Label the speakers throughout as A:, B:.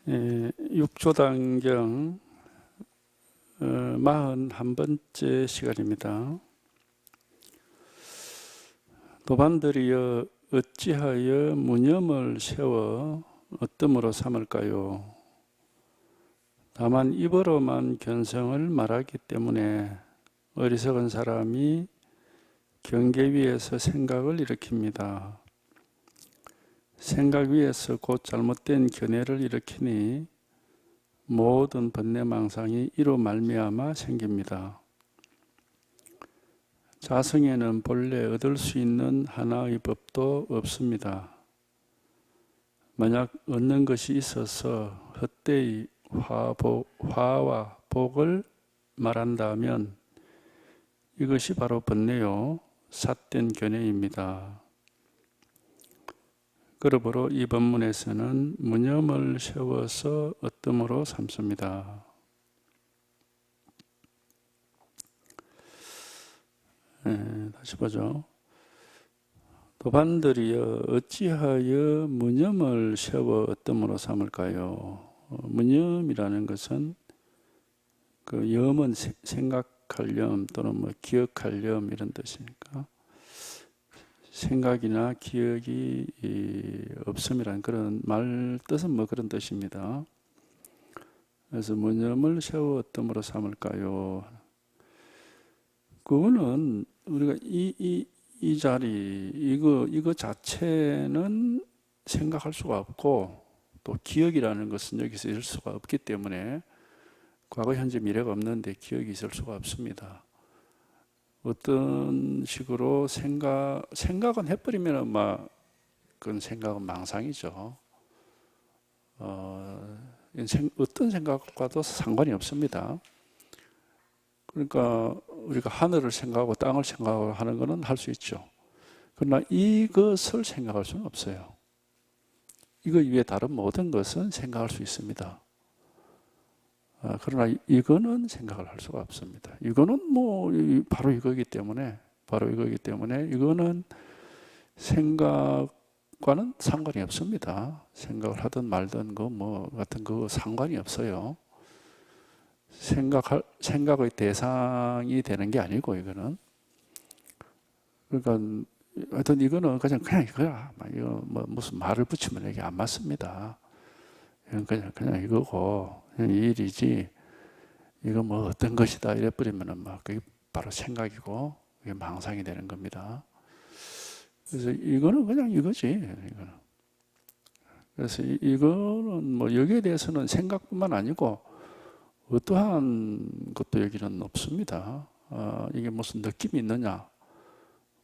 A: 육조단경 41번째 시간입니다. 도반들이여 어찌하여 무념을 세워 어뜸으로 삼을까요? 다만 입으로만 견성을 말하기 때문에 어리석은 사람이 경계 위에서 생각을 일으킵니다. 생각 위에서 곧 잘못된 견해를 일으키니 모든 번뇌망상이 이로 말미암아 생깁니다. 자성에는 본래 얻을 수 있는 하나의 법도 없습니다. 만약 얻는 것이 있어서 헛되이 화와 복을 말한다면 이것이 바로 번뇌요 삿된 견해입니다. 그러므로 이 법문에서는 무념을 세워서 어뜸으로 삼습니다. 다시 보죠. 도반들이여 어찌하여 무념을 세워 어뜸으로 삼을까요? 무념이라는 것은 그 염은 생각할 염 또는 뭐 기억할 염 이런 뜻이니까 생각이나 기억이 없음이라는 그런 말 뜻은 뭐 그런 뜻입니다. 그래서 무념을 세워 어뜸으로 삼을까요? 그거는 우리가 이 자리 이거 자체는 생각할 수가 없고 또 기억이라는 것은 여기서 있을 수가 없기 때문에 과거 현재 미래가 없는데 기억이 있을 수가 없습니다. 어떤 식으로 생각은 해버리면 막 그건 생각은 망상이죠. 어떤 생각과도 상관이 없습니다. 그러니까 우리가 하늘을 생각하고 땅을 생각하고 하는 것은 할 수 있죠. 그러나 이것을 생각할 수는 없어요. 이거 위에 다른 모든 것은 생각할 수 있습니다. 그러나 이거는 생각을 할 수가 없습니다. 이거는 뭐 바로 이거기 때문에 이거는 생각과는 상관이 없습니다. 생각을 하든 말든 같은 거 상관이 없어요. 생각의 대상이 되는 게 아니고 이거는 그러니까 하여튼 이거는 그냥 이거야. 이거 뭐 무슨 말을 붙이면 이게 안 맞습니다. 그냥 이거고 이 일이지 이거 뭐 어떤 것이다 이래버리면은 막 그게 바로 생각이고 이게 망상이 되는 겁니다. 그래서 이거는 그냥 이거지. 이거는. 그래서 이거는 뭐 여기에 대해서는 생각뿐만 아니고 어떠한 것도 여기는 없습니다. 이게 무슨 느낌이 있느냐?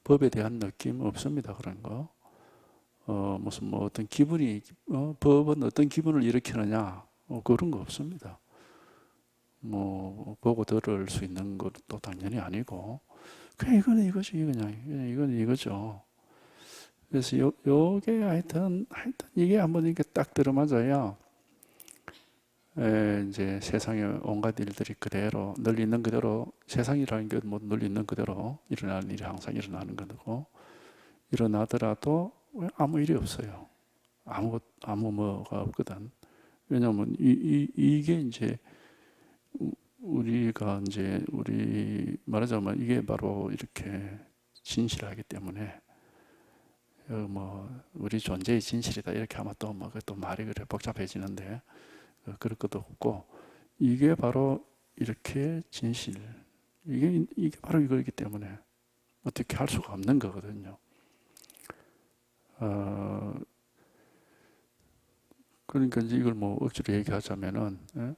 A: 법에 대한 느낌 없습니다. 그런 거. 무슨 뭐 어떤 기분이 법은 어떤 기분을 일으키느냐? 그런 거 없습니다. 뭐 보고 들을 수 있는 것도 당연히 아니고 그냥 이거는 이거지 그냥 이거는 이거죠. 그래서 요게 하여튼 이게 한번 이렇게 딱 들어맞아야 이제 세상에 온갖 일들이 그대로 늘 있는 그대로 세상이라는 게 뭐 늘 있는 그대로 일어나는 일이 항상 일어나는 거고 일어나더라도 아무 일이 없어요. 아무 뭐가 없거든. 왜냐하면 이게 이제 우리가 이제 우리 말하자면 이게 바로 이렇게 진실하기 때문에 뭐 우리 존재의 진실이다 이렇게 하면 또 뭐 또 말이 그래 복잡해지는데 그럴 것도 없고 이게 바로 이렇게 진실 이게 바로 이거이기 때문에 어떻게 할 수가 없는 거거든요. 그러니까 이제 이걸 뭐 억지로 얘기하자면은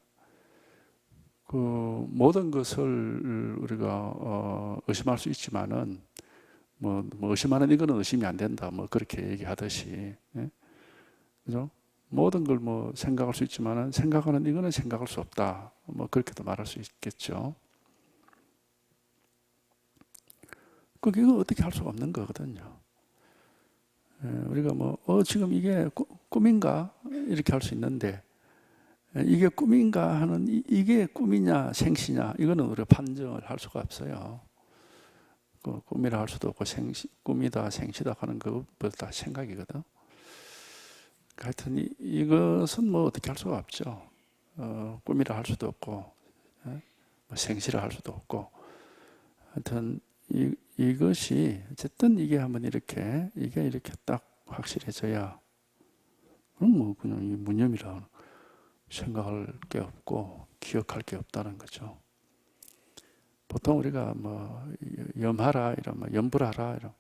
A: 그 모든 것을 우리가 의심할 수 있지만은 뭐 의심하는 이거는 의심이 안 된다 뭐 그렇게 얘기하듯이 그죠? 모든 걸 뭐 생각할 수 있지만은 생각하는 이거는 생각할 수 없다 뭐 그렇게도 말할 수 있겠죠. 그게 어떻게 할 수가 없는 거거든요. 우리가 뭐 지금 이게 꿈인가 이렇게 할 수 있는데 이게 꿈인가 하는 이게 꿈이냐 생시냐 이거는 우리가 판정을 할 수가 없어요. 꿈이라 할 수도 없고 꿈이다 생시다 하는 그것보다 다 생각이거든. 하여튼 이것은 뭐 어떻게 할 수가 없죠. 꿈이라 할 수도 없고, 뭐 생시라 할 수도 없고, 하여튼 이것이 어쨌든 이게 한번 이게 이렇게 딱 확실해져야, 그럼 뭐 그냥 이 무념이라 생각할 게 없고 기억할 게 없다는 거죠. 보통 우리가 뭐 염하라 이러면 염불하라 이러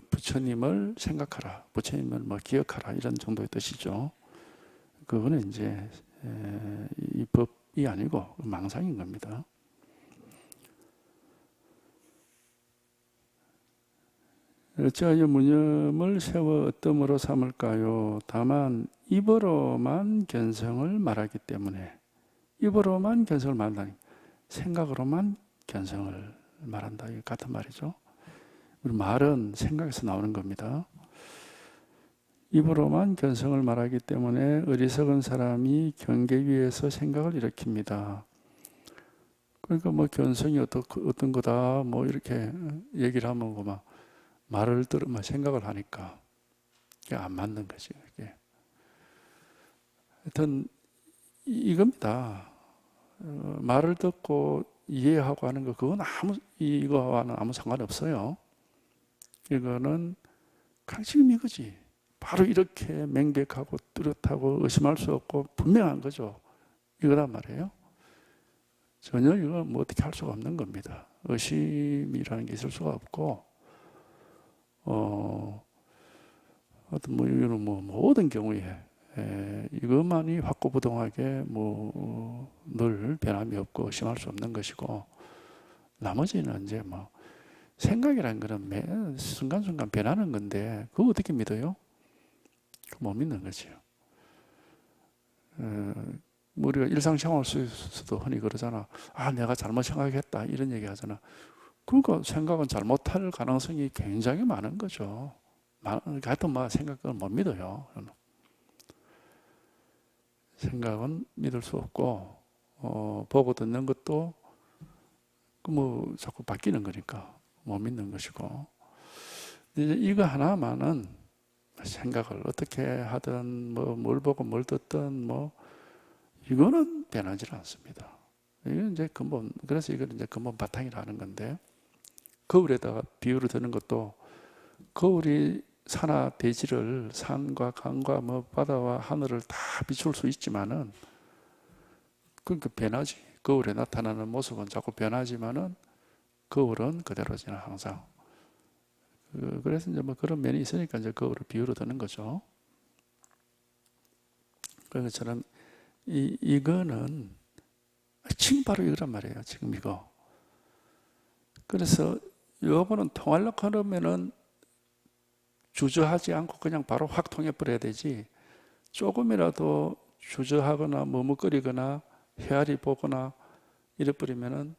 A: 부처님을 생각하라, 부처님을 뭐 기억하라 이런 정도의 뜻이죠. 그거는 이제 이 법이 아니고 망상인 겁니다. 어찌하여 무념을 세워 어뜸으로 삼을까요? 다만 입으로만 견성을 말하기 때문에, 입으로만 견성을 말한다니 생각으로만 견성을 말한다. 이 같은 말이죠. 우리 말은 생각에서 나오는 겁니다. 입으로만 견성을 말하기 때문에 어리석은 사람이 경계 위에서 생각을 일으킵니다. 그러니까 뭐 견성이 어떤 거다 뭐 이렇게 얘기를 하면 막 말을 들으면 생각을 하니까 이게 안 맞는 거지. 이게. 하여튼 이겁니다. 말을 듣고 이해하고 하는 거 그건 이거와는 아무 상관이 없어요. 이거는 지금 이거지. 바로 이렇게 명백하고 뚜렷하고 의심할 수 없고 분명한 거죠. 이거란 말이에요. 전혀 이거 뭐 어떻게 할 수가 없는 겁니다. 의심이라는 게 있을 수가 없고, 어떤 뭐 이거는 뭐 모든 경우에 이것만이 확고부동하게 뭐 늘 변함이 없고 의심할 수 없는 것이고, 나머지는 이제 뭐 생각이라는 거는 매 순간순간 변하는 건데 그거 어떻게 믿어요? 못 믿는 거죠. 우리가 일상생활 속에서도 흔히 그러잖아. 아, 내가 잘못 생각했다 이런 얘기 하잖아. 그러니까 생각은 잘못할 가능성이 굉장히 많은 거죠. 하여튼 뭐 생각은 못 믿어요. 생각은 믿을 수 없고, 보고 듣는 것도 뭐 자꾸 바뀌는 거니까 못 믿는 것이고, 이제 이거 하나만은 생각을 어떻게 하든 뭐 뭘 보고 뭘 듣든 뭐 이거는 변하지 않습니다. 이건 이제 근본, 그래서 이걸 이제 근본 바탕이라는 건데, 거울에다가 비유를 드는 것도 거울이 산하 대지를 산과 강과 뭐 바다와 하늘을 다 비출 수 있지만은 그러니까 변하지. 거울에 나타나는 모습은 자꾸 변하지만은 거울은 그대로지나 항상. 그래서 이제 뭐 그런 면이 있으니까 이제 거울을 비유로 드는 거죠. 그런 것처럼 이거는 지금 바로 이거란 말이에요. 지금 이거. 그래서 요거는 통하려고 하면은 주저하지 않고 그냥 바로 확 통해버려야 되지, 조금이라도 주저하거나 머뭇거리거나 헤아리 보거나 이래버리면은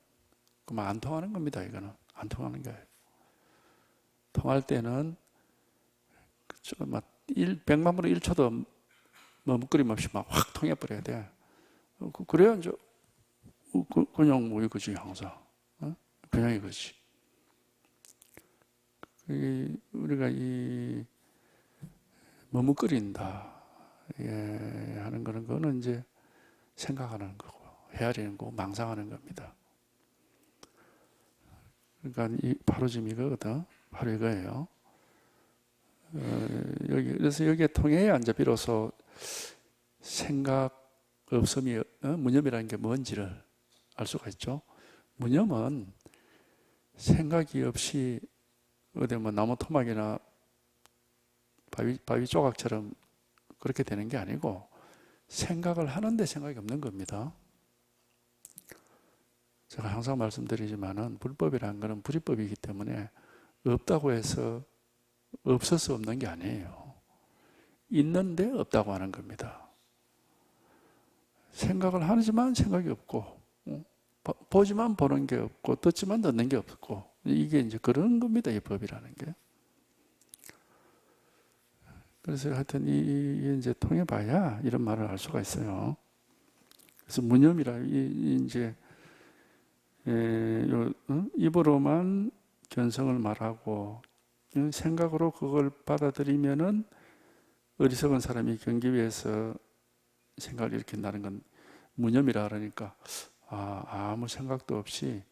A: 그만 안 통하는 겁니다. 이거는 안 통하는 거예요. 통할 때는 막 100만분의 1초도 머뭇거림 없이 막 확 통해버려야 돼. 그래야 이제 그냥 뭐 이거지 항상. 그냥 이거지. 우리가 이 머뭇거린다 하는 거는 그거는 이제 생각하는 거고 헤아리는 거고 망상하는 겁니다. 그러니까 바로 지금 이거거든. 바로 이거예요. 그래서 여기에 통해야 이제 비로소 생각 없음이 무념이라는 게 뭔지를 알 수가 있죠. 무념은 생각이 없이 어디 뭐 나무 토막이나 바위 조각처럼 그렇게 되는 게 아니고 생각을 하는데 생각이 없는 겁니다. 제가 항상 말씀드리지만은 불법이라는 것은 불이법이기 때문에 없다고 해서 없어서 없는 게 아니에요. 있는데 없다고 하는 겁니다. 생각을 하지만 생각이 없고, 보지만 보는 게 없고, 듣지만 듣는 게 없고, 이게 이제 그런 겁니다. 이 법이라는 게. 그래서 하여튼 이게 이제 통해봐야 이런 말을 할 수가 있어요. 그래서 무념이라 이제 입으로만 견성을 말하고 생각으로 그걸 받아들이면은 어리석은 사람이 경기 위해서 생각을 일으킨다는 건 무념이라 그러니까 아무 생각도 없이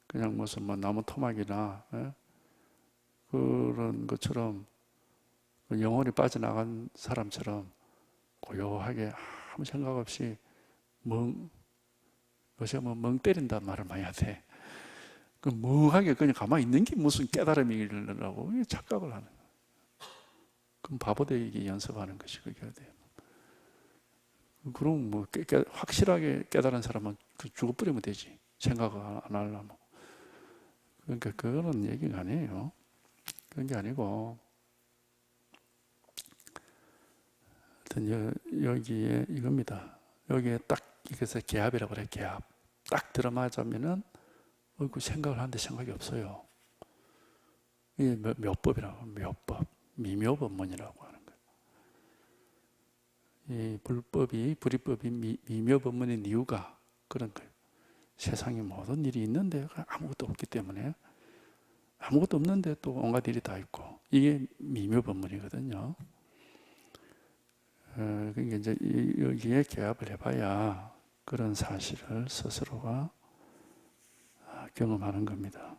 A: 그냥 무슨 뭐 나무 토막이나 그런 것처럼 영혼이 빠져나간 사람처럼 고요하게 아무 생각 없이 요새 멍 때린단 말을 많이 하대. 그 멍하게 그냥 가만히 있는 게 무슨 깨달음이라고 착각을 하는 거야. 그럼 바보되게 연습하는 것이 그게 돼요. 그럼 뭐 확실하게 깨달은 사람은 죽어버리면 되지. 생각을 안 하려면. 그러니까 그거는 얘기가 아니에요. 그런 게 아니고 하여튼 여기에 이겁니다. 여기에 딱 이것을 개합이라고 그래. 개합. 딱 들어맞으면은 그 생각을 하는데 생각이 없어요. 이게 묘법이라고. 묘법. 미묘법문이라고 하는 거예요. 이 불이법이 미묘법문인 이유가 그런 거예요. 세상에 모든 일이 있는데 아무것도 없기 때문에 아무것도 없는데 또 온갖 일이 다 있고 이게 미묘법문이거든요. 그러니까 이제 여기에 개합을 해봐야 그런 사실을 스스로가 경험하는 겁니다.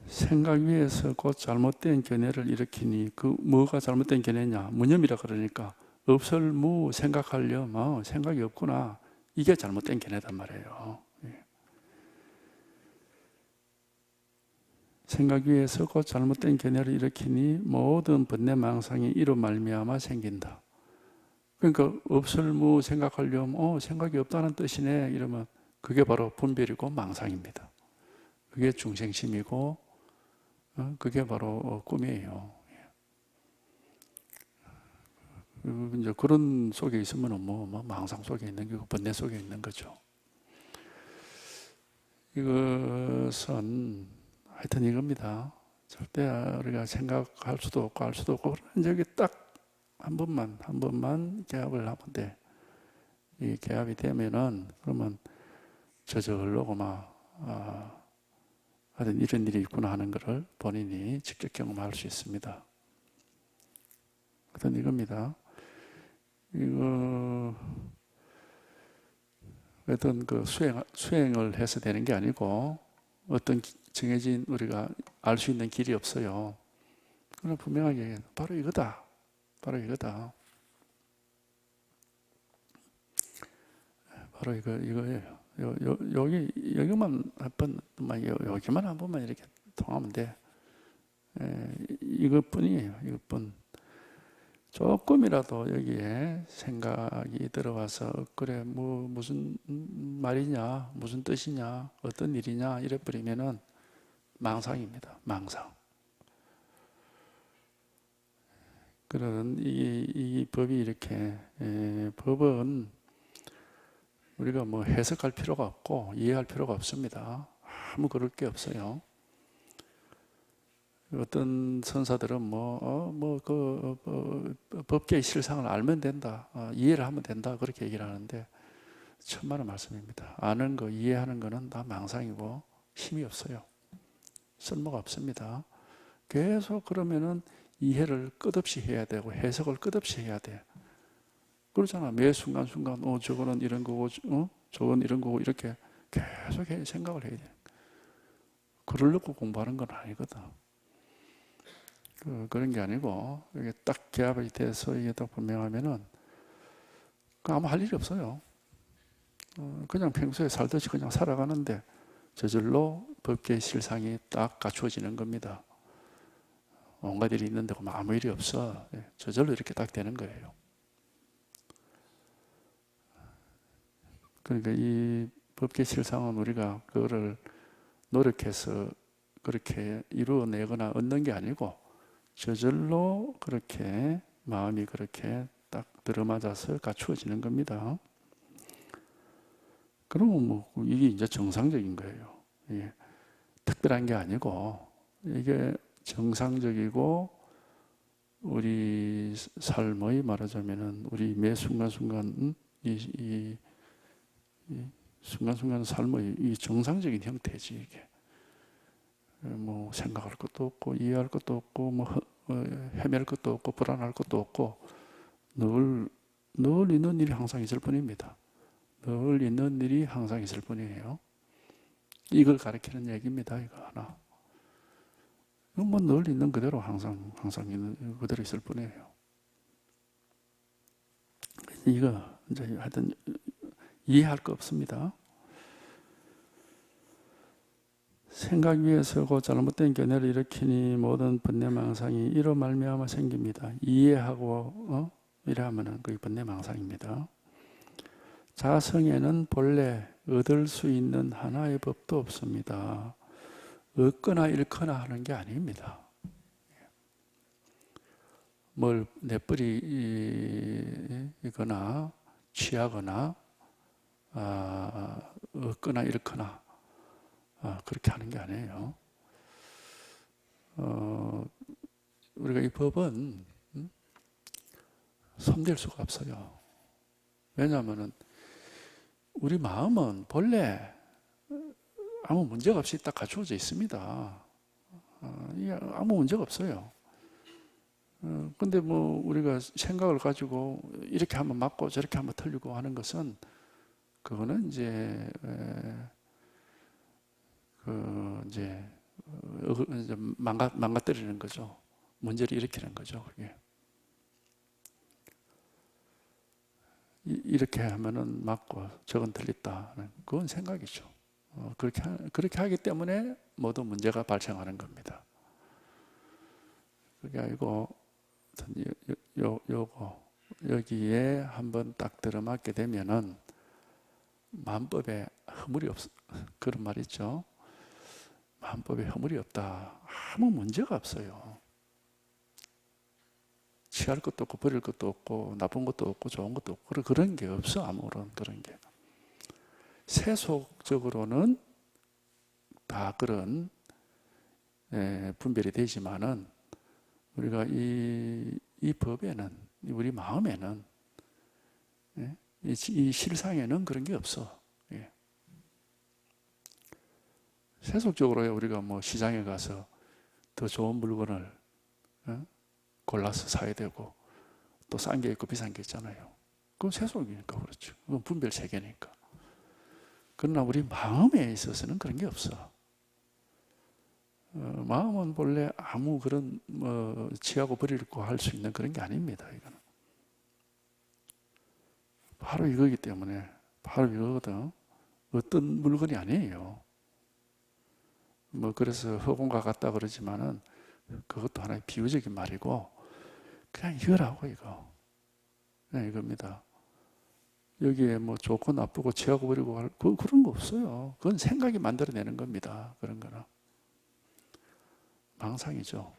A: 생각 위에서 곧 잘못된 견해를 일으키니 그 뭐가 잘못된 견해냐? 무념이라 그러니까 없을무 생각하렴 생각이 없구나. 이게 잘못된 견해단 말이에요. 생각 위에서 곧 잘못된 견해를 일으키니 모든 번뇌망상이 이로 말미암아 생긴다. 그러니까 없을무 생각하렴 생각이 없다는 뜻이네 이러면 그게 바로 분별이고 망상입니다. 그게 중생심이고 그게 바로 꿈이에요. 이제 그런 속에 있으면 뭐 망상 속에 있는 게 번뇌 속에 있는 거죠. 이것은 하여튼 이겁니다. 절대 우리가 생각할 수도 없고 할 수도 없고 그런 적이 딱 한 번만 개합을 하면 돼. 이 개합이 되면은 그러면 저절로 하여튼 이런 일이 있구나 하는 것을 본인이 직접 경험할 수 있습니다. 하여튼 이겁니다. 이거 어떤 그 수행을 해서 되는 게 아니고 어떤 정해진 우리가 알 수 있는 길이 없어요. 그러나 분명하게 바로 이거다. 바로 이거다. 바로 이거예요. 여기만 여기만 한 번만 이렇게 통하면 돼. 이것뿐이에요. 이것뿐. 조금이라도 여기에 생각이 들어와서 그래 뭐 무슨 말이냐 무슨 뜻이냐 어떤 일이냐 이래버리면은 망상입니다. 망상. 그런 이 법이 이렇게 법은 우리가 뭐 해석할 필요가 없고 이해할 필요가 없습니다. 아무 그럴 게 없어요. 어떤 선사들은 법계의 실상을 알면 된다, 이해를 하면 된다 그렇게 얘기를 하는데 천만의 말씀입니다. 아는 거, 이해하는 거는 다 망상이고 힘이 없어요. 쓸모가 없습니다. 계속 그러면은 이해를 끝없이 해야 되고 해석을 끝없이 해야 돼. 그러잖아. 매 순간순간 저거는 이런 거고 저건 이런 거고 이렇게 계속 생각을 해야 돼. 글을 넣고 공부하는 건 아니거든. 그런 게 아니고 이게 딱 개합이 돼서 이게 딱 분명하면은 아무 할 일이 없어요. 그냥 평소에 살듯이 그냥 살아가는데 저절로 법계의 실상이 딱 갖추어지는 겁니다. 온갖 일이 있는데 아무 일이 없어. 저절로 이렇게 딱 되는 거예요. 그러니까 이 법계 실상은 우리가 그거를 노력해서 그렇게 이루어내거나 얻는 게 아니고 저절로 그렇게 마음이 그렇게 딱 들어맞아서 갖추어지는 겁니다. 그러면 이게 이제 정상적인 거예요. 이게 특별한 게 아니고 이게 정상적이고 우리 삶의 말하자면은 우리 매 순간순간 이 순간순간 삶의 이 정상적인 형태지 이게. 뭐 생각할 것도 없고 이해할 것도 없고 헤맬 것도 없고 불안할 것도 없고 늘 있는 일이 항상 있을 뿐입니다. 늘 있는 일이 항상 있을 뿐이에요. 이걸 가리키는 얘기입니다. 이거 하나. 뭐 늘 있는 그대로 항상 있는 그대로 있을 뿐이에요. 이거 이제 하여튼 이해할 거 없습니다. 생각 위에 서고 잘못된 견해를 일으키니 모든 번뇌망상이 이로 말미암아 생깁니다. 이해하고 이래하면은 그게 번뇌망상입니다. 자성에는 본래 얻을 수 있는 하나의 법도 없습니다. 얻거나 잃거나 하는 게 아닙니다. 뭘 내버리거나 취하거나 얻거나 잃거나 그렇게 하는 게 아니에요. 우리가 이 법은 손댈 수가 없어요. 왜냐하면은 우리 마음은 본래 아무 문제가 없이 딱 갖추어져 있습니다. 아무 문제가 없어요. 근데 뭐 우리가 생각을 가지고 이렇게 한번 맞고 저렇게 한번 틀리고 하는 것은 그거는 이제 이제 망가뜨리는 거죠. 문제를 일으키는 거죠. 그게. 이렇게 하면은 맞고 저건 틀렸다. 그건 생각이죠. 그렇게 하기 때문에 모든 문제가 발생하는 겁니다. 그게 아니고 여기에 한번 딱 들어맞게 되면은 만법에 허물이 없어. 그런 말 있죠. 만법에 허물이 없다. 아무 문제가 없어요. 취할 것도 없고 버릴 것도 없고 나쁜 것도 없고 좋은 것도 없고 그런 게 없어. 아무런 그런 게. 세속적으로는 다 그런 분별이 되지만은 우리가 이 법에는 우리 마음에는 이 실상에는 그런 게 없어. 세속적으로 우리가 뭐 시장에 가서 더 좋은 물건을 골라서 사야 되고 또 싼 게 있고 비싼 게 있잖아요. 그건 세속이니까 그렇죠. 그건 분별 세계니까. 그러나 우리 마음에 있어서는 그런 게 없어. 마음은 본래 아무 그런 취하고 버리고 할 수 있는 그런 게 아닙니다. 이거는 바로 이거기 때문에 바로 이거거든. 어떤 물건이 아니에요. 뭐 그래서 허공과 같다 그러지만은 그것도 하나의 비유적인 말이고 그냥 이거라고 이거. 그냥 이겁니다. 여기에 뭐 좋고 나쁘고 취하고 버리고 그런 거 없어요. 그건 생각이 만들어내는 겁니다. 그런 거는. 망상이죠.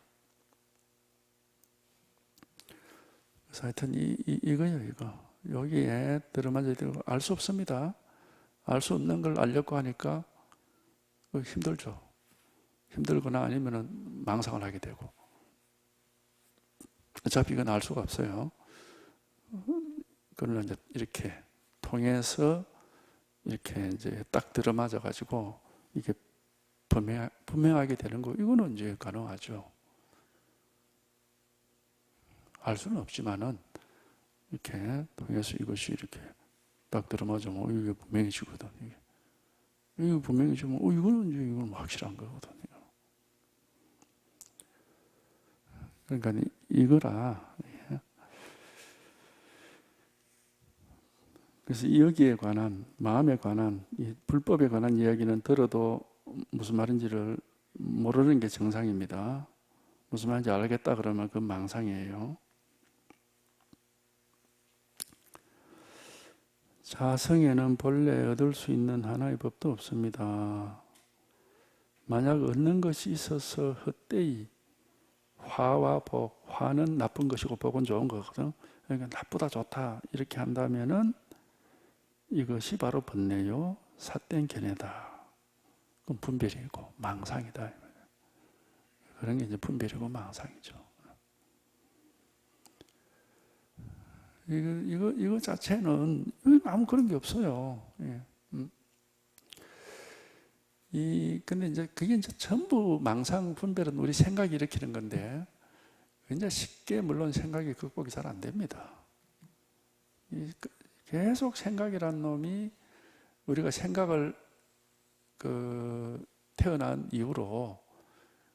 A: 그래서 하여튼 이거예요, 이거. 여기에 들어맞아야 되고 알 수 없습니다. 알 수 없는 걸 알려고 하니까 힘들죠. 힘들거나 아니면은 망상을 하게 되고. 어차피 이건 알 수가 없어요. 그걸 이제 이렇게 통해서 이렇게 이제 딱 들어맞아 가지고 이게 분명하게 되는 거, 이거는 이제 가능하죠. 알 수는 없지만은 이렇게 통해서 이것이 이렇게 딱 들어맞으면 이게 분명해지거든. 이게 분명해지면 이거는 이제 이건 확실한 거거든. 그러니까 이거라. 그래서 여기에 관한 마음에 관한 이 불법에 관한 이야기는 들어도 무슨 말인지를 모르는 게 정상입니다. 무슨 말인지 알겠다 그러면 그건 망상이에요. 자성에는 본래 얻을 수 있는 하나의 법도 없습니다. 만약 얻는 것이 있어서 헛되이 화와 복, 화는 나쁜 것이고 복은 좋은 거거든. 그러니까 나쁘다 좋다 이렇게 한다면은 이것이 바로 번뇌요 삿된 견해다. 그건 분별이고 망상이다. 그런 게 이제 분별이고 망상이죠. 이거 자체는 아무 그런 게 없어요. 예. 근데 이제 그게 이제 전부 망상 분별은 우리 생각이 일으키는 건데, 굉장히 쉽게 물론 생각이 극복이 잘 안 됩니다. 계속 생각이란 놈이 우리가 생각을 태어난 이후로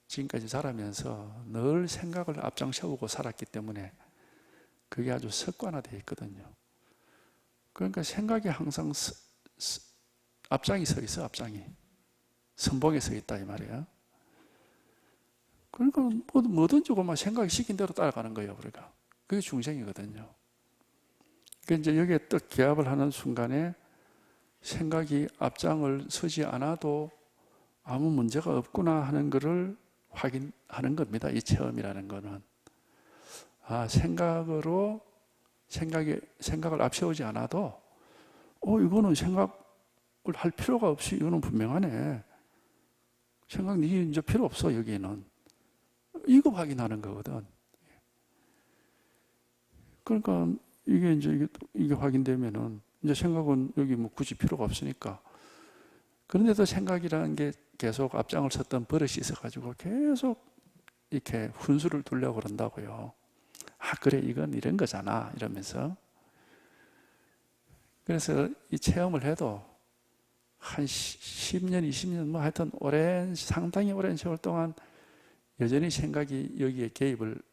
A: 지금까지 자라면서 늘 생각을 앞장세우고 살았기 때문에 그게 아주 습관화되어 있거든요. 그러니까 생각이 항상 앞장이 서 있어, 앞장이. 선봉에 서 있다 이 말이에요. 그러니까 뭐든지 막 생각이 시킨 대로 따라가는 거예요, 우리가. 그게 중생이거든요. 그러니까 이제 여기에 딱 기합을 하는 순간에 생각이 앞장을 서지 않아도 아무 문제가 없구나 하는 것을 확인하는 겁니다. 이 체험이라는 거는. 생각을 앞세우지 않아도, 이거는 생각을 할 필요가 없이, 이거는 분명하네. 생각, 이제 필요 없어, 여기는. 이거 확인하는 거거든. 그러니까, 이게 확인되면은, 이제 생각은 여기 뭐 굳이 필요가 없으니까. 그런데도 생각이라는 게 계속 앞장을 섰던 버릇이 있어가지고 계속 이렇게 훈수를 두려고 그런다고요. 그래, 이건 이런 거잖아. 이러면서. 그래서 이 체험을 해도 한 10년, 20년, 뭐 하여튼 상당히 오랜 세월 동안 여전히 생각이 여기에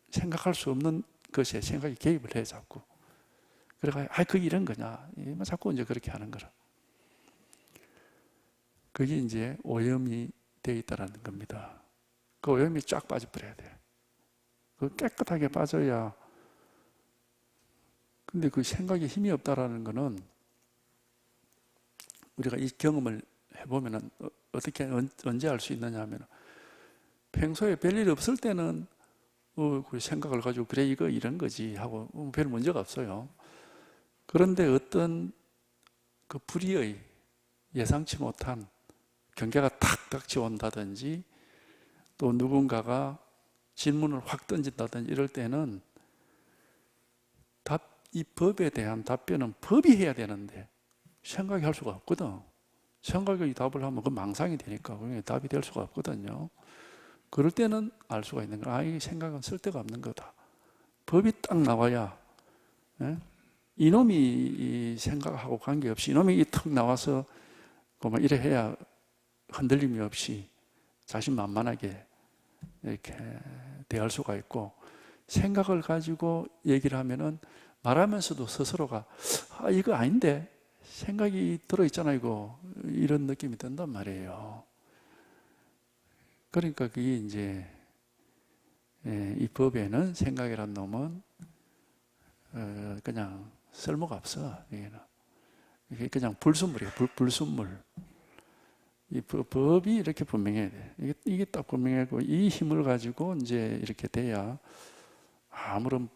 A: 생각할 수 없는 것에 생각이 개입을 해, 자꾸. 그래가, 그게 이런 거냐. 자꾸 이제 그렇게 하는 거라. 그게 이제 오염이 되어 있다는 겁니다. 그 오염이 쫙 빠져버려야 돼. 그 깨끗하게 빠져야. 근데 그 생각에 힘이 없다라는 거는 우리가 이 경험을 해보면은 어떻게, 언제 알 수 있느냐 하면 평소에 별일 없을 때는 그 생각을 가지고 그래, 이거 이런 거지 하고 별 문제가 없어요. 그런데 어떤 그 불의의 예상치 못한 경계가 탁 닥쳐온다든지 또 누군가가 질문을 확 던진다든지 이럴 때는 이 법에 대한 답변은 법이 해야 되는데 생각이 할 수가 없거든. 생각이 답을 하면 그 망상이 되니까 그게 답이 될 수가 없거든요. 그럴 때는 알 수가 있는 거야. 이 생각은 쓸데가 없는 거다. 법이 딱 나와야, 이놈이 이 생각하고 관계없이 이놈이 턱 나와서 이래 해야 흔들림이 없이 자신만만하게 이렇게 대할 수가 있고, 생각을 가지고 얘기를 하면은 말하면서도 스스로가 이거 아닌데 생각이 들어있잖아 이거, 이런 느낌이 든단 말이에요. 그러니까 그게 이제 이 법에는 생각이란 놈은 그냥 쓸모가 없어. 이게 그냥 불순물이에요. 불순물. 이 법이 이렇게 분명해야 돼. 이게 딱 분명하고 이 힘을 가지고 이제 이렇게 돼야 아무런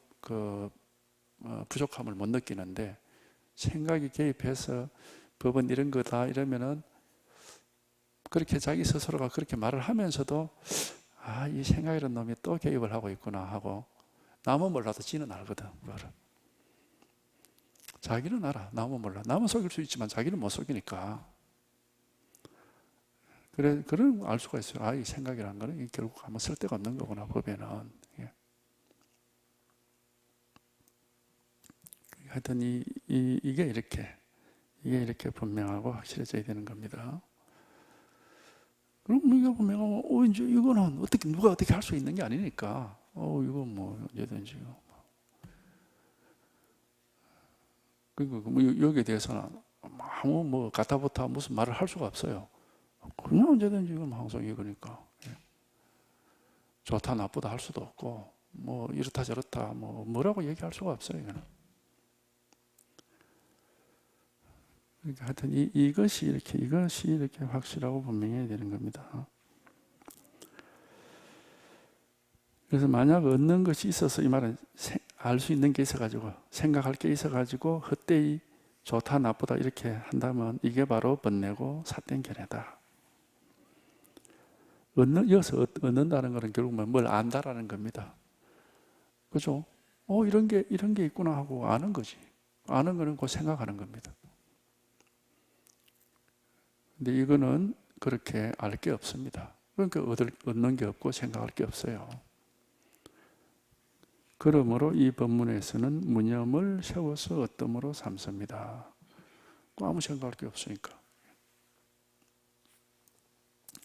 A: 부족함을 못 느끼는데, 생각이 개입해서 법은 이런 거다 이러면은 그렇게 자기 스스로가 그렇게 말을 하면서도 이 생각이라는 놈이 또 개입을 하고 있구나 하고, 남은 몰라도 지는 알거든. 그거를. 자기는 알아. 남은 몰라. 남은 속일 수 있지만 자기는 못 속이니까. 그런 알 수가 있어요. 이 생각이라는 거는 결국 아무 쓸데가 없는 거구나, 법에는. 하여튼 이게 이렇게 분명하고 확실해져야 되는 겁니다. 그럼 이게 분명하고, 이제 이거는 누가 어떻게 할 수 있는 게 아니니까, 이거 뭐, 언제든지. 그리고 여기에 대해서는 아무 가타부타 무슨 말을 할 수가 없어요. 그냥 언제든지 이건 항상 이거니까. 좋다, 나쁘다 할 수도 없고, 이렇다, 저렇다, 뭐라고 얘기할 수가 없어요, 이거는. 그러니까 하여튼 이것이 이렇게 확실하고 분명해야 되는 겁니다. 그래서 만약 얻는 것이 있어서, 이 말은 알 수 있는 게 있어가지고, 생각할 게 있어가지고, 헛되이 좋다, 나쁘다 이렇게 한다면 이게 바로 번뇌고 삿된 견해다. 여기서 얻는다는 것은 결국 뭘 안다라는 겁니다. 그죠? 이런 게 있구나 하고 아는 거지. 아는 거는 곧 생각하는 겁니다. 근데 이거는 그렇게 알 게 없습니다. 그러니까 얻는 게 없고 생각할 게 없어요. 그러므로 이 법문에서는 무념을 세워서 어뜸으로 삼습니다. 아무 생각할 게 없으니까.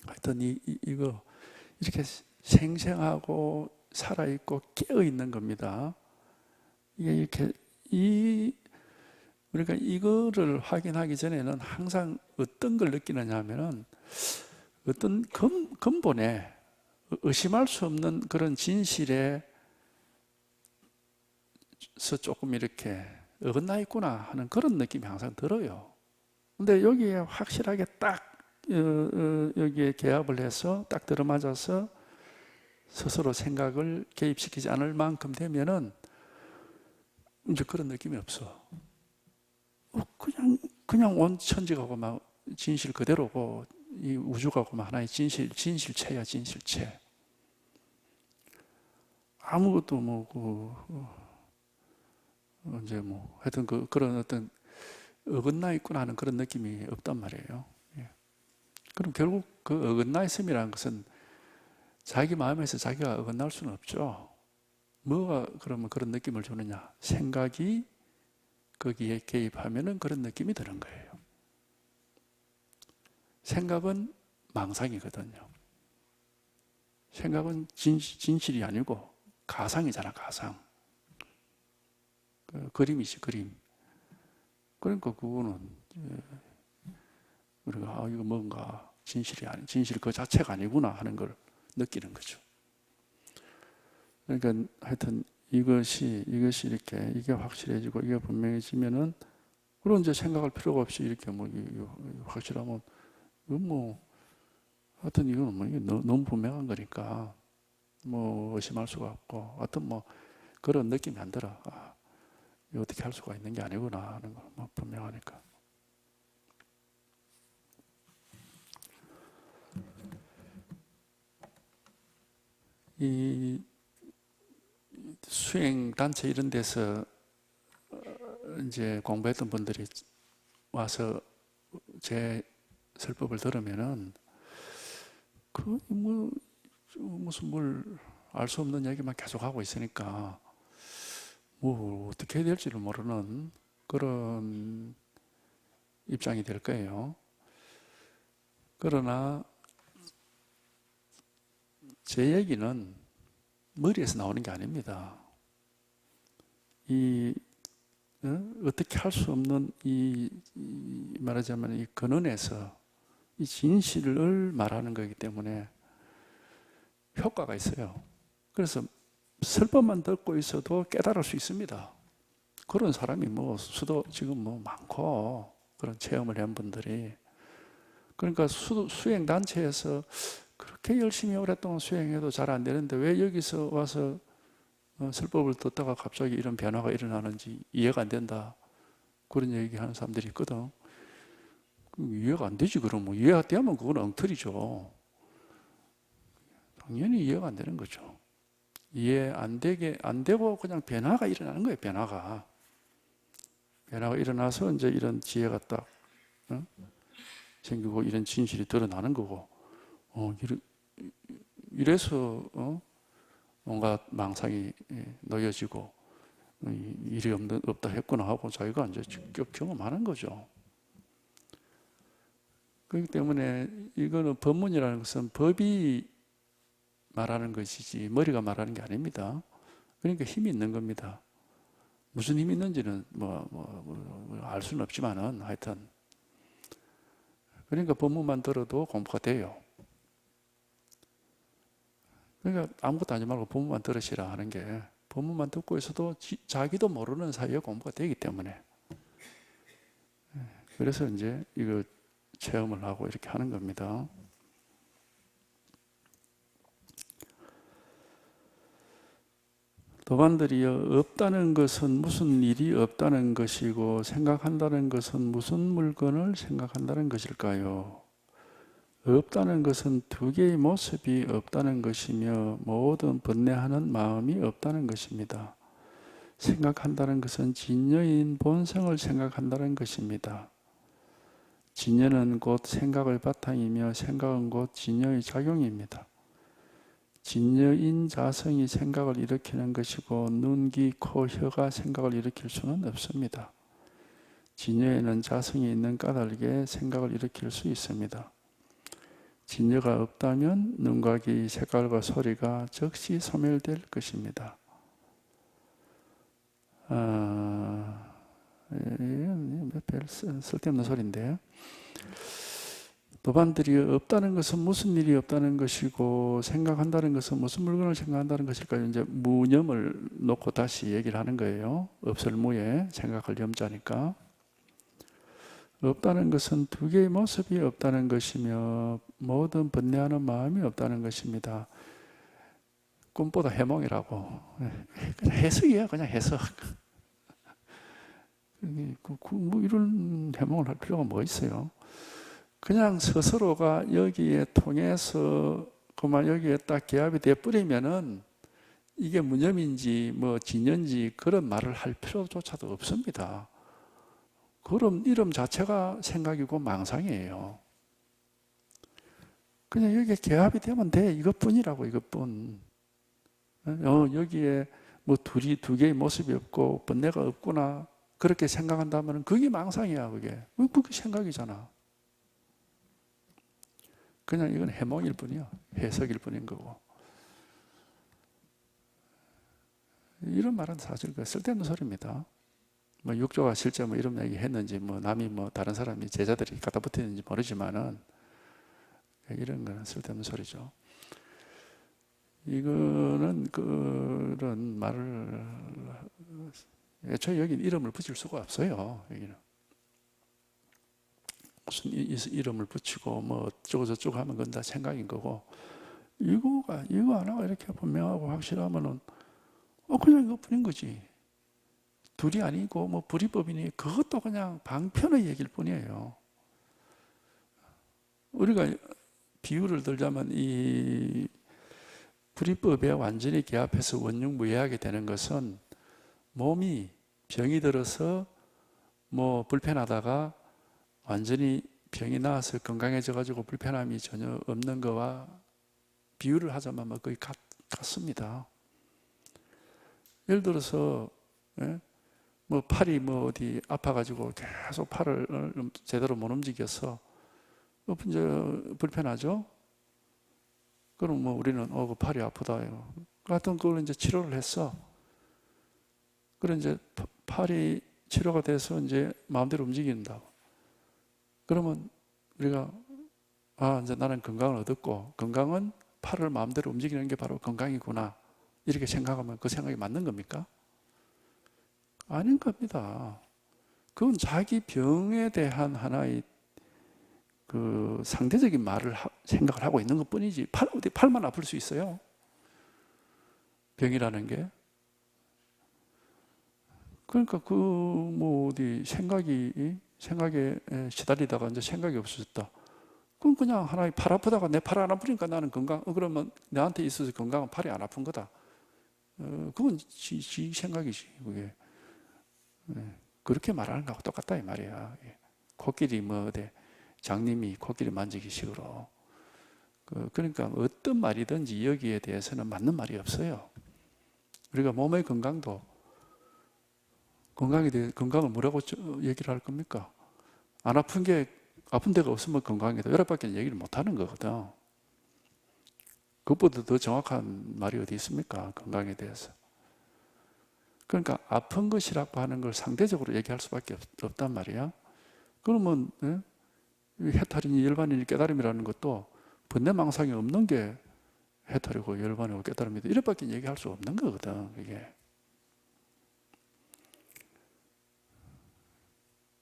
A: 하여튼 이거 이렇게 생생하고 살아있고 깨어있는 겁니다. 이게 이렇게 우리가 이거를 확인하기 전에는 항상 어떤 걸 느끼느냐 하면은 어떤 근본에 의심할 수 없는 그런 진실에서 조금 이렇게 어긋나 있구나 하는 그런 느낌이 항상 들어요. 근데 여기에 확실하게 딱 여기에 개합을 해서 딱 들어맞아서 스스로 생각을 개입시키지 않을 만큼 되면은 이제 그런 느낌이 없어. 그냥 온 천지가고 막 진실 그대로고 이 우주가고 막 하나의 진실체야, 진실체. 아무것도 이제 하여튼 그런 어떤 어긋나 있구나 하는 그런 느낌이 없단 말이에요. 예. 그럼 결국 그 어긋나 있음이라는 것은 자기 마음에서 자기가 어긋날 수는 없죠. 뭐가 그러면 그런 느낌을 주느냐? 생각이 거기에 개입하면은 그런 느낌이 드는 거예요. 생각은 망상이거든요. 생각은 진실이 아니고 가상이잖아, 가상. 그림이지, 그림. 그러니까 그거는 우리가 이거 뭔가 진실 그 자체가 아니구나 하는 걸 느끼는 거죠. 그러니까 하여튼 이것이 이렇게 이게 확실해지고 이게 분명해지면은 그런 이제 생각할 필요가 없이 이렇게 확실하면 하여튼 이거는 이게 너무 분명한 거니까 의심할 수가 없고 하여튼 그런 느낌이 안 들어. 이거 어떻게 할 수가 있는 게 아니구나 하는 거 분명하니까. 이 수행 단체 이런 데서 이제 공부했던 분들이 와서 제 설법을 들으면은 무슨 뭘 알 수 없는 얘기만 계속 하고 있으니까 어떻게 해야 될지를 모르는 그런 입장이 될 거예요. 그러나 제 얘기는 머리에서 나오는 게 아닙니다. 어떻게 할 수 없는 말하자면 이 근원에서 이 진실을 말하는 거기 때문에 효과가 있어요. 그래서 설법만 듣고 있어도 깨달을 수 있습니다. 그런 사람이 수도 지금 많고 그런 체험을 한 분들이. 그러니까 수행 단체에서 그렇게 열심히 오랫동안 수행해도 잘 안 되는데 왜 여기서 와서 설법을 듣다가 갑자기 이런 변화가 일어나는지 이해가 안 된다. 그런 얘기하는 사람들이 있거든. 이해가 안 되지 그러면. 이해가 되면 그건 엉터리죠. 당연히 이해가 안 되는 거죠. 이해 안 되고 그냥 변화가 일어나는 거예요. 변화가 일어나서 이제 이런 지혜가 딱 생기고 이런 진실이 드러나는 거고. 이래서 뭔가 망상이 놓여지고 일이 없다 했구나 하고 자기가 이제 직접 경험하는 거죠. 그렇기 때문에 이거는 법문이라는 것은 법이 말하는 것이지 머리가 말하는 게 아닙니다. 그러니까 힘이 있는 겁니다. 무슨 힘이 있는지는 알 수는 없지만은 하여튼 그러니까 법문만 들어도 공부가 돼요. 그러니까 아무것도 하지 말고 법문만 들으시라 하는 게 법문만 듣고 있어도 자기도 모르는 사이에 공부가 되기 때문에 그래서 이제 이거 체험을 하고 이렇게 하는 겁니다. 도반들이여 없다는 것은 무슨 일이 없다는 것이고 생각한다는 것은 무슨 물건을 생각한다는 것일까요? 없다는 것은 두 개의 모습이 없다는 것이며 모든 번뇌하는 마음이 없다는 것입니다. 생각한다는 것은 진여인 본성을 생각한다는 것입니다. 진여는 곧 생각의 바탕이며 생각은 곧 진여의 작용입니다. 진여인 자성이 생각을 일으키는 것이고 눈, 귀, 코, 혀가 생각을 일으킬 수는 없습니다. 진여에는 자성이 있는 까닭에 생각을 일으킬 수 있습니다. 진여가 없다면 눈과 귀, 색깔과 소리가 즉시 소멸될 것입니다. 별 쓸데없는 소리인데, 도반들이 없다는 것은 무슨 일이 없다는 것이고 생각한다는 것은 무슨 물건을 생각한다는 것일까? 이제 무념을 놓고 다시 얘기를 하는 거예요. 없을 무에 생각할 염자니까. 없다는 것은 두 개의 모습이 없다는 것이며 모든 번뇌하는 마음이 없다는 것입니다. 꿈보다 해몽이라고. 그냥 해석이에요. 그냥 해석. 뭐 이런 해몽을 할 필요가 뭐 있어요? 그냥 스스로가 여기에 통해서 그만 여기에 딱 개합이 돼버리면은 이게 무념인지 뭐 진연지 그런 말을 할 필요조차도 없습니다. 그럼 이름 자체가 생각이고 망상이에요. 그냥 여기에 개합이 되면 돼. 이것뿐이라고, 이것뿐. 여기에 뭐 두 개의 모습이 없고 번뇌가 없구나. 그렇게 생각한다면 그게 망상이야, 그게. 그게 생각이잖아. 그냥 이건 해몽일 뿐이야. 해석일 뿐인 거고. 이런 말은 사실 쓸데없는 소리입니다. 뭐 육조가 실제 뭐 이런 얘기 했는지 뭐 남이 뭐 다른 사람이 제자들이 갖다 붙였는지 모르지만은 이런 거는 쓸데없는 소리죠. 이거는 그런 말을 애초에 여기 이름을 붙일 수가 없어요. 여기는 무슨 이름을 붙이고 뭐 어쩌고 저쩌고 하면 그건 다 생각인 거고, 이거 하나가 이렇게 분명하고 확실하면은 그냥 이것뿐인 거지. 둘이 아니고 뭐 불이법이니 그것도 그냥 방편의 얘기일 뿐이에요. 우리가 비유를 들자면 이 불이법에 완전히 개합해서 원흉무예하게 되는 것은 몸이 병이 들어서 뭐 불편하다가 완전히 병이 나아서 건강해져 가지고 불편함이 전혀 없는 거와 비유를 하자면 뭐 거의 같습니다. 예를 들어서 뭐 팔이 뭐 어디 아파가지고 계속 팔을 제대로 못 움직여서 이제 불편하죠. 그럼 뭐 우리는 그 팔이 아프다. 같은 걸 이제 치료를 했어. 그럼 이제 팔이 치료가 돼서 이제 마음대로 움직인다. 그러면 우리가 이제 나는 건강을 얻었고, 건강은 팔을 마음대로 움직이는 게 바로 건강이구나. 이렇게 생각하면 그 생각이 맞는 겁니까? 아닌 겁니다. 그건 자기 병에 대한 하나의 그 상대적인 말을 생각을 하고 있는 것 뿐이지, 어디 팔만 아플 수 있어요? 병이라는 게. 그러니까 뭐 어디 생각에 시달리다가 이제 생각이 없어졌다. 그건 그냥 하나의 팔 아프다가 내 팔 안 아프니까 나는 건강, 그러면 나한테 있어서 건강은 팔이 안 아픈 거다. 그건 지 생각이지, 그게. 그렇게 말하는 거하고 똑같다, 이 말이야. 코끼리 뭐 어디 장님이 코끼리 만지기 식으로. 그러니까 어떤 말이든지 여기에 대해서는 맞는 말이 없어요. 우리가 몸의 건강도 건강을 뭐라고 얘기를 할 겁니까? 안 아픈 데가 없으면 건강이다. 이렇게밖에 얘기를 못 하는 거거든. 그것보다 더 정확한 말이 어디 있습니까? 건강에 대해서. 그러니까 아픈 것이라고 하는 걸 상대적으로 얘기할 수밖에 없단 말이야. 그러면 해탈이니 열반이니 깨달음이라는 것도 번뇌망상이 없는 게 해탈이고 열반이고 깨달음이다. 이렇게밖에 얘기할 수 없는 거거든, 이게.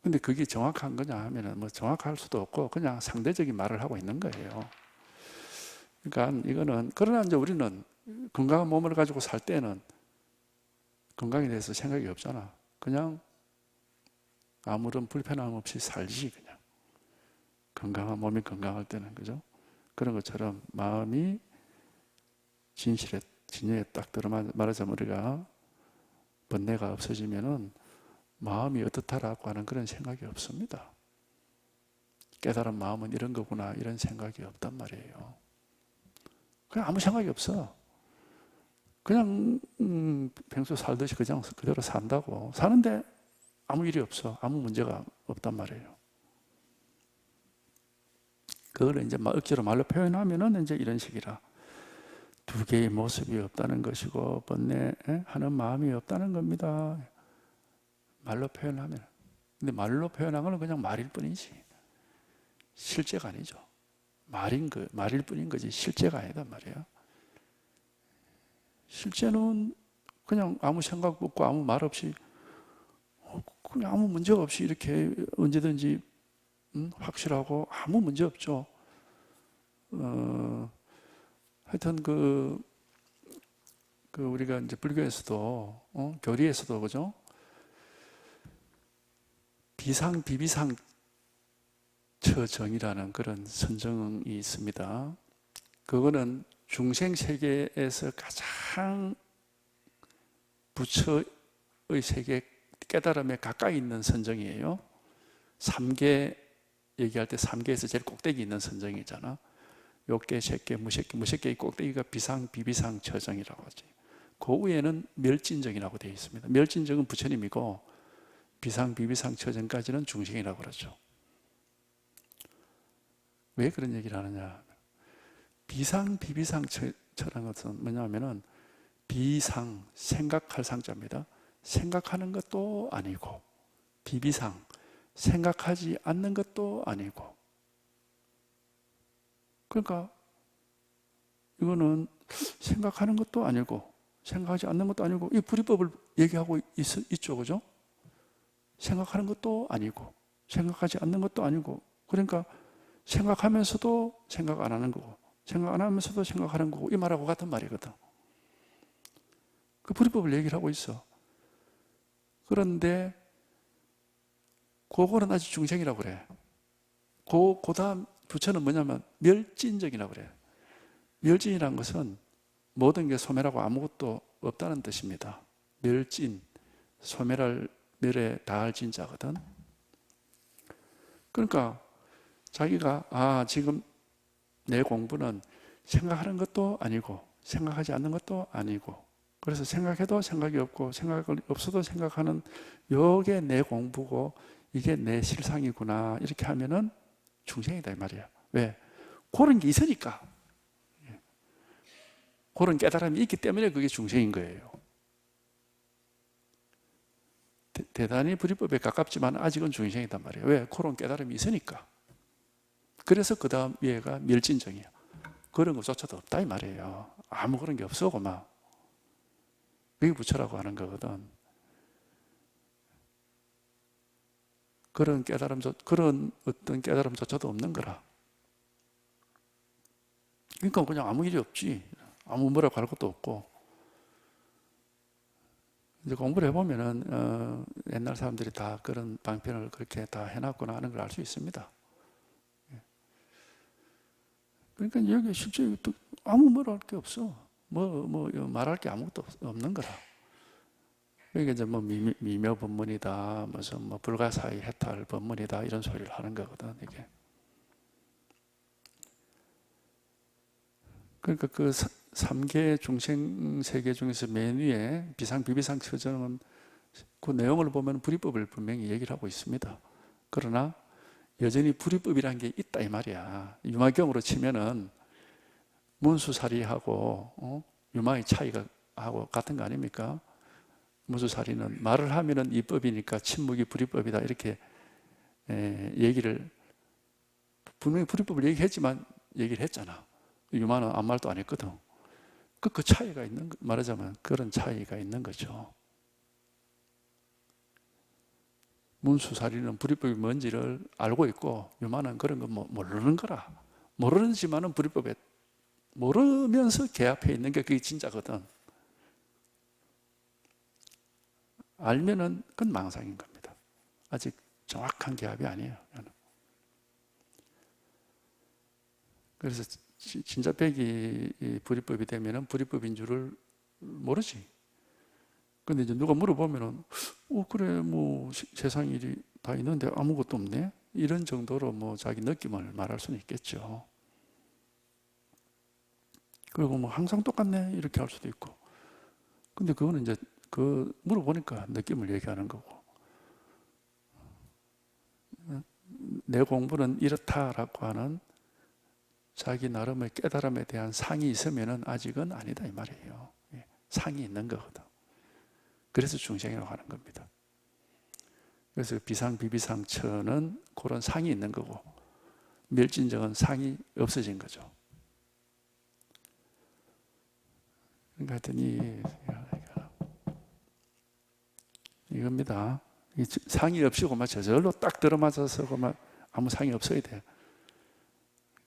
A: 근데 그게 정확한 거냐 하면은 뭐 정확할 수도 없고 그냥 상대적인 말을 하고 있는 거예요. 그러니까 이거는, 그러나 이제 우리는 건강한 몸을 가지고 살 때는 건강에 대해서 생각이 없잖아. 그냥 아무런 불편함 없이 살지, 그냥. 건강한 몸이 건강할 때는, 그죠? 그런 것처럼 마음이 진여에 딱 들어 말하자면 우리가 번뇌가 없어지면은 마음이 어떻다라고 하는 그런 생각이 없습니다. 깨달은 마음은 이런 거구나, 이런 생각이 없단 말이에요. 그냥 아무 생각이 없어. 그냥 평소 살듯이 그냥 그대로 산다고. 사는데 아무 일이 없어. 아무 문제가 없단 말이에요. 그걸 이제 억지로 말로 표현하면은 이제 이런 식이라. 두 개의 모습이 없다는 것이고 번뇌하는 마음이 없다는 겁니다. 말로 표현하면. 근데 말로 표현한 건 그냥 말일 뿐이지 실제가 아니죠. 말일 뿐인 거지 실제가 아니다 말이야. 실제는 그냥 아무 생각 없고 아무 말 없이 그냥 아무 문제가 없이 이렇게 언제든지 확실하고 아무 문제 없죠. 하여튼 우리가 이제 불교에서도 교리에서도 그죠? 비상 비비상 처정이라는 그런 선정이 있습니다. 그거는 중생 세계에서 가장 부처의 세계 깨달음에 가까이 있는 선정이에요. 3계 얘기할 때 3계에서 제일 꼭대기 있는 선정이잖아. 욕계, 색계, 무색계, 무색계의 꼭대기가 비상, 비비상 처정이라고 하지. 그 위에는 멸진정이라고 되어 있습니다. 멸진정은 부처님이고 비상, 비비상 처정까지는 중생이라고 그러죠. 왜 그런 얘기를 하느냐? 비상, 비비상 처라는 것은 뭐냐면은 비상, 생각할 상자입니다. 생각하는 것도 아니고 비비상, 생각하지 않는 것도 아니고 그러니까 이거는 생각하는 것도 아니고 생각하지 않는 것도 아니고 이 불이법을 얘기하고 있죠. 그죠? 생각하는 것도 아니고 생각하지 않는 것도 아니고 그러니까 생각하면서도 생각 안 하는 거고 생각 안 하면서도 생각하는 거고 이 말하고 같은 말이거든. 그 불이법을 얘기를 하고 있어. 그런데 그거는 아직 중생이라고 그래. 그 다음 부처는 뭐냐면 멸진적이라고 그래. 멸진이라는 것은 모든 게 소멸하고 아무것도 없다는 뜻입니다. 멸진, 소멸할 멸에 다할 진자거든. 그러니까 자기가 지금 내 공부는 생각하는 것도 아니고 생각하지 않는 것도 아니고 그래서 생각해도 생각이 없고 생각이 없어도 생각하는 요게 내 공부고 이게 내 실상이구나 이렇게 하면은 중생이다 이 말이야. 왜? 그런 게 있으니까. 그런 깨달음이 있기 때문에 그게 중생인 거예요. 대단히 불이법에 가깝지만 아직은 중생이단 말이에요. 왜? 그런 깨달음이 있으니까. 그래서 그 다음 위에가 멸진정이에요. 그런 것조차도 없다 이 말이에요. 아무 그런 게 없어 막. 그게 부처라고 하는 거거든. 그런 어떤 깨달음조차도 없는 거라. 그러니까 그냥 아무 일이 없지. 아무 뭐라고 할 것도 없고. 이제 공부를 해보면은, 옛날 사람들이 다 그런 방편을 그렇게 다 해놨구나 하는 걸 알 수 있습니다. 그러니까 여기 실제 아무 말할 게 없어. 말할 게 아무것도 없는 거라. 그러니까 이제 미묘 법문이다, 무슨 불가사의 해탈 법문이다, 이런 소리를 하는 거거든, 이게. 그러니까 그 3계 중생 세계 중에서 맨 위에 비상, 비비상 처정은 그 내용을 보면 불이법을 분명히 얘기를 하고 있습니다. 그러나 여전히 불이법이라는 게 있다, 이 말이야. 유마경으로 치면은 문수사리하고 유마의 차이가 하고 같은 거 아닙니까? 문수사리는 말을 하면은 이법이니까 침묵이 불이법이다 이렇게 얘기를 분명히 불이법을 얘기했지만 얘기를 했잖아. 유마는 아무 말도 안 했거든. 그 차이가 말하자면 그런 차이가 있는 거죠. 문수사리는 불이법이 뭔지를 알고 있고 유마는 그런 거 모르는 거라. 모르지만은 불이법에 모르면서 개합해 있는 게 그게 진짜거든. 알면은 그건 망상인 겁니다. 아직 정확한 개합이 아니에요. 그래서 진짜 백이 불이법이 되면은 불이법인 줄을 모르지. 근데 이제 누가 물어보면은, 그래, 세상 일이 다 있는데 아무것도 없네? 이런 정도로 자기 느낌을 말할 수는 있겠죠. 그리고 뭐 항상 똑같네 이렇게 할 수도 있고. 근데 그거는 이제 그 물어보니까 느낌을 얘기하는 거고, 내 공부는 이렇다라고 하는 자기 나름의 깨달음에 대한 상이 있으면은 아직은 아니다 이 말이에요. 상이 있는 거거든. 그래서 중생이라고 하는 겁니다. 그래서 비상, 비비상처는 그런 상이 있는 거고, 멸진정은 상이 없어진 거죠. 그러니까 하여튼 이겁니다. 상이 없이 그만 저절로 딱 들어맞아서 그만 아무 상이 없어야 돼.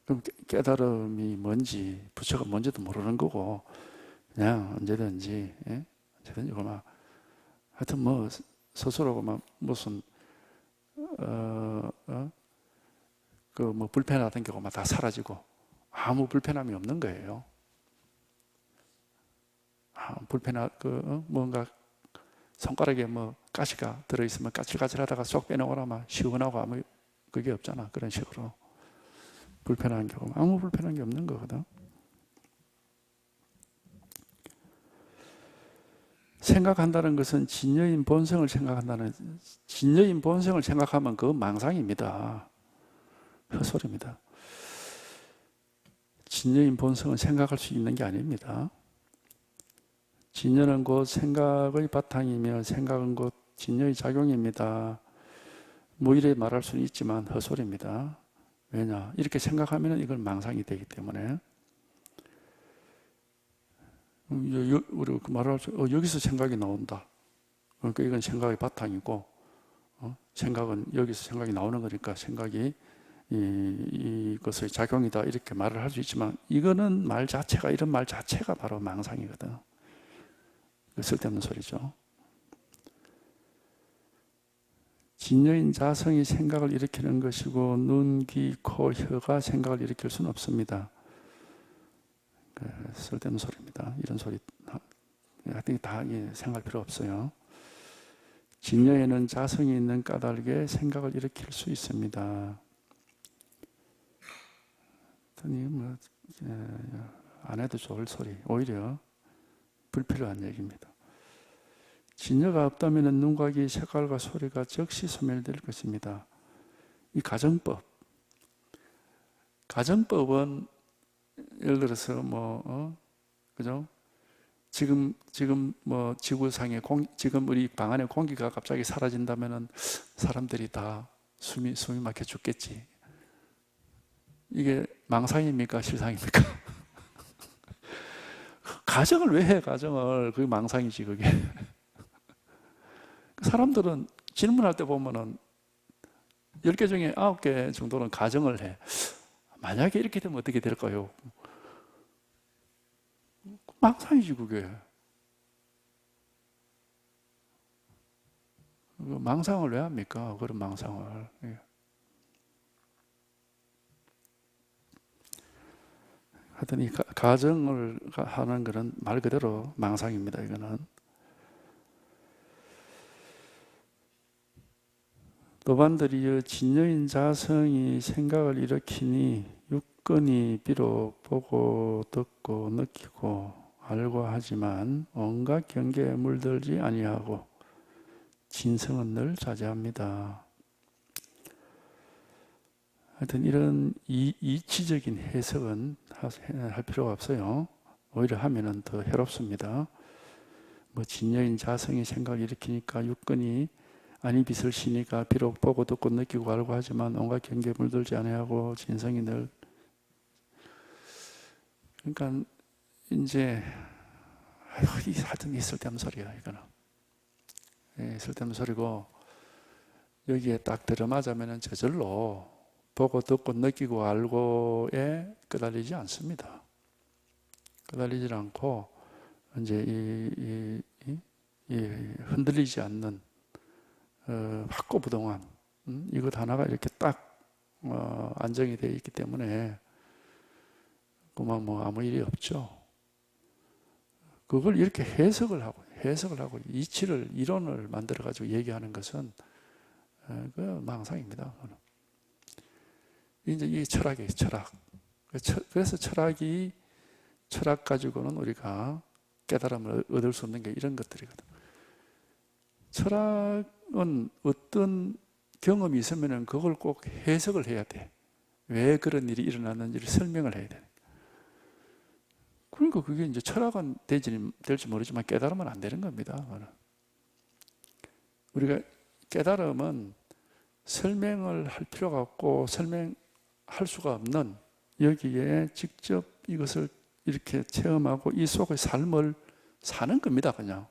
A: 그럼 깨달음이 뭔지, 부처가 뭔지도 모르는 거고, 그냥 언제든지, 언제든지 그만 하여튼 뭐 스스로 그만 무슨 그 뭐 불편하던 경우만 다 사라지고 아무 불편함이 없는 거예요. 뭔가 손가락에 뭐 가시가 들어있으면 까칠까칠하다가 쏙 빼내오라면 시원하고 아무 그게 없잖아. 그런 식으로 불편한 경우 아무 불편한 게 없는 거거든. 생각한다는 것은 진여인 본성을 생각한다는, 진여인 본성을 생각하면 그건 망상입니다. 헛소리입니다. 진여인 본성은 생각할 수 있는 게 아닙니다. 진여는 곧 생각의 바탕이며 생각은 곧 진여의 작용입니다. 뭐 이래 말할 수는 있지만 헛소리입니다. 왜냐? 이렇게 생각하면 이건 망상이 되기 때문에. 우리 말할 수, 여기서 생각이 나온다. 그러니까 이건 생각의 바탕이고, 생각은 여기서 생각이 나오는 거니까 생각이 이것의 작용이다. 이렇게 말을 할 수 있지만, 이거는 말 자체가, 이런 말 자체가 바로 망상이거든. 쓸데없는 소리죠. 진여인 자성이 생각을 일으키는 것이고, 눈, 귀, 코, 혀가 생각을 일으킬 수는 없습니다. 쓸데없는 소리입니다. 이런 소리 하여튼 다 생각할 필요 없어요. 진여에는 자성이 있는 까닭에 생각을 일으킬 수 있습니다. 뭐, 안 해도 좋을 소리, 오히려 불필요한 얘기입니다. 진여가 없다면 눈과 귀, 색깔과 소리가 즉시 소멸될 것입니다. 이 가정법은 예를 들어서 그죠? 지금 뭐 지구상에 지금 우리 방 안에 공기가 갑자기 사라진다면은 사람들이 다 숨이 막혀 죽겠지. 이게 망상입니까? 실상입니까? 가정을 왜 해? 가정을. 그게 망상이지 그게. 사람들은 질문할 때 보면은 10개 중에 9개 정도는 가정을 해. 만약에 이렇게 되면 어떻게 될까요? 망상이지 그게. 망상을 왜 합니까? 그런 망상을. 하여튼 이 가정을 하는 것은 말 그대로 망상입니다. 이거는. 도반들이여 진여인 자성이 생각을 일으키니 육근이 비록 보고 듣고 느끼고 알고 하지만 온갖 경계에 물들지 아니하고 진성은 늘 자제합니다. 하여튼 이런 이치적인 해석은 할 필요가 없어요. 오히려 하면은 더 해롭습니다. 뭐 진여인 자성이 생각을 일으키니까 육근이 아니 빛을 쉬니까 비록 보고 듣고 느끼고 알고 하지만 온갖 경계에 물들지 아니하고 진성이 늘. 그러니까 이제 하여튼 쓸데없는 소리야 이거는. 쓸데없는 소리고, 여기에 딱 들어맞으면 저절로 보고 듣고 느끼고 알고에 끄달리지 않습니다. 끄달리지 않고 이제 흔들리지 않는 확고부동한 이것 하나가 이렇게 딱 안정이 되어 있기 때문에 그만 뭐 아무 일이 없죠. 그걸 이렇게 해석을 하고 이치를 이론을 만들어 가지고 얘기하는 것은 그 망상입니다. 이제 이 철학이에요. 철학. 그래서 철학이 철학 가지고는 우리가 깨달음을 얻을 수 없는 게 이런 것들이거든. 철학은 어떤 경험이 있으면 그걸 꼭 해석을 해야 돼. 왜 그런 일이 일어났는지를 설명을 해야 돼. 그러니까 그게 이제 철학은 될지 모르지만 깨달으면 안 되는 겁니다. 우리가 깨달음은 설명을 할 필요가 없고 설명할 수가 없는, 여기에 직접 이것을 이렇게 체험하고 이 속의 삶을 사는 겁니다. 그냥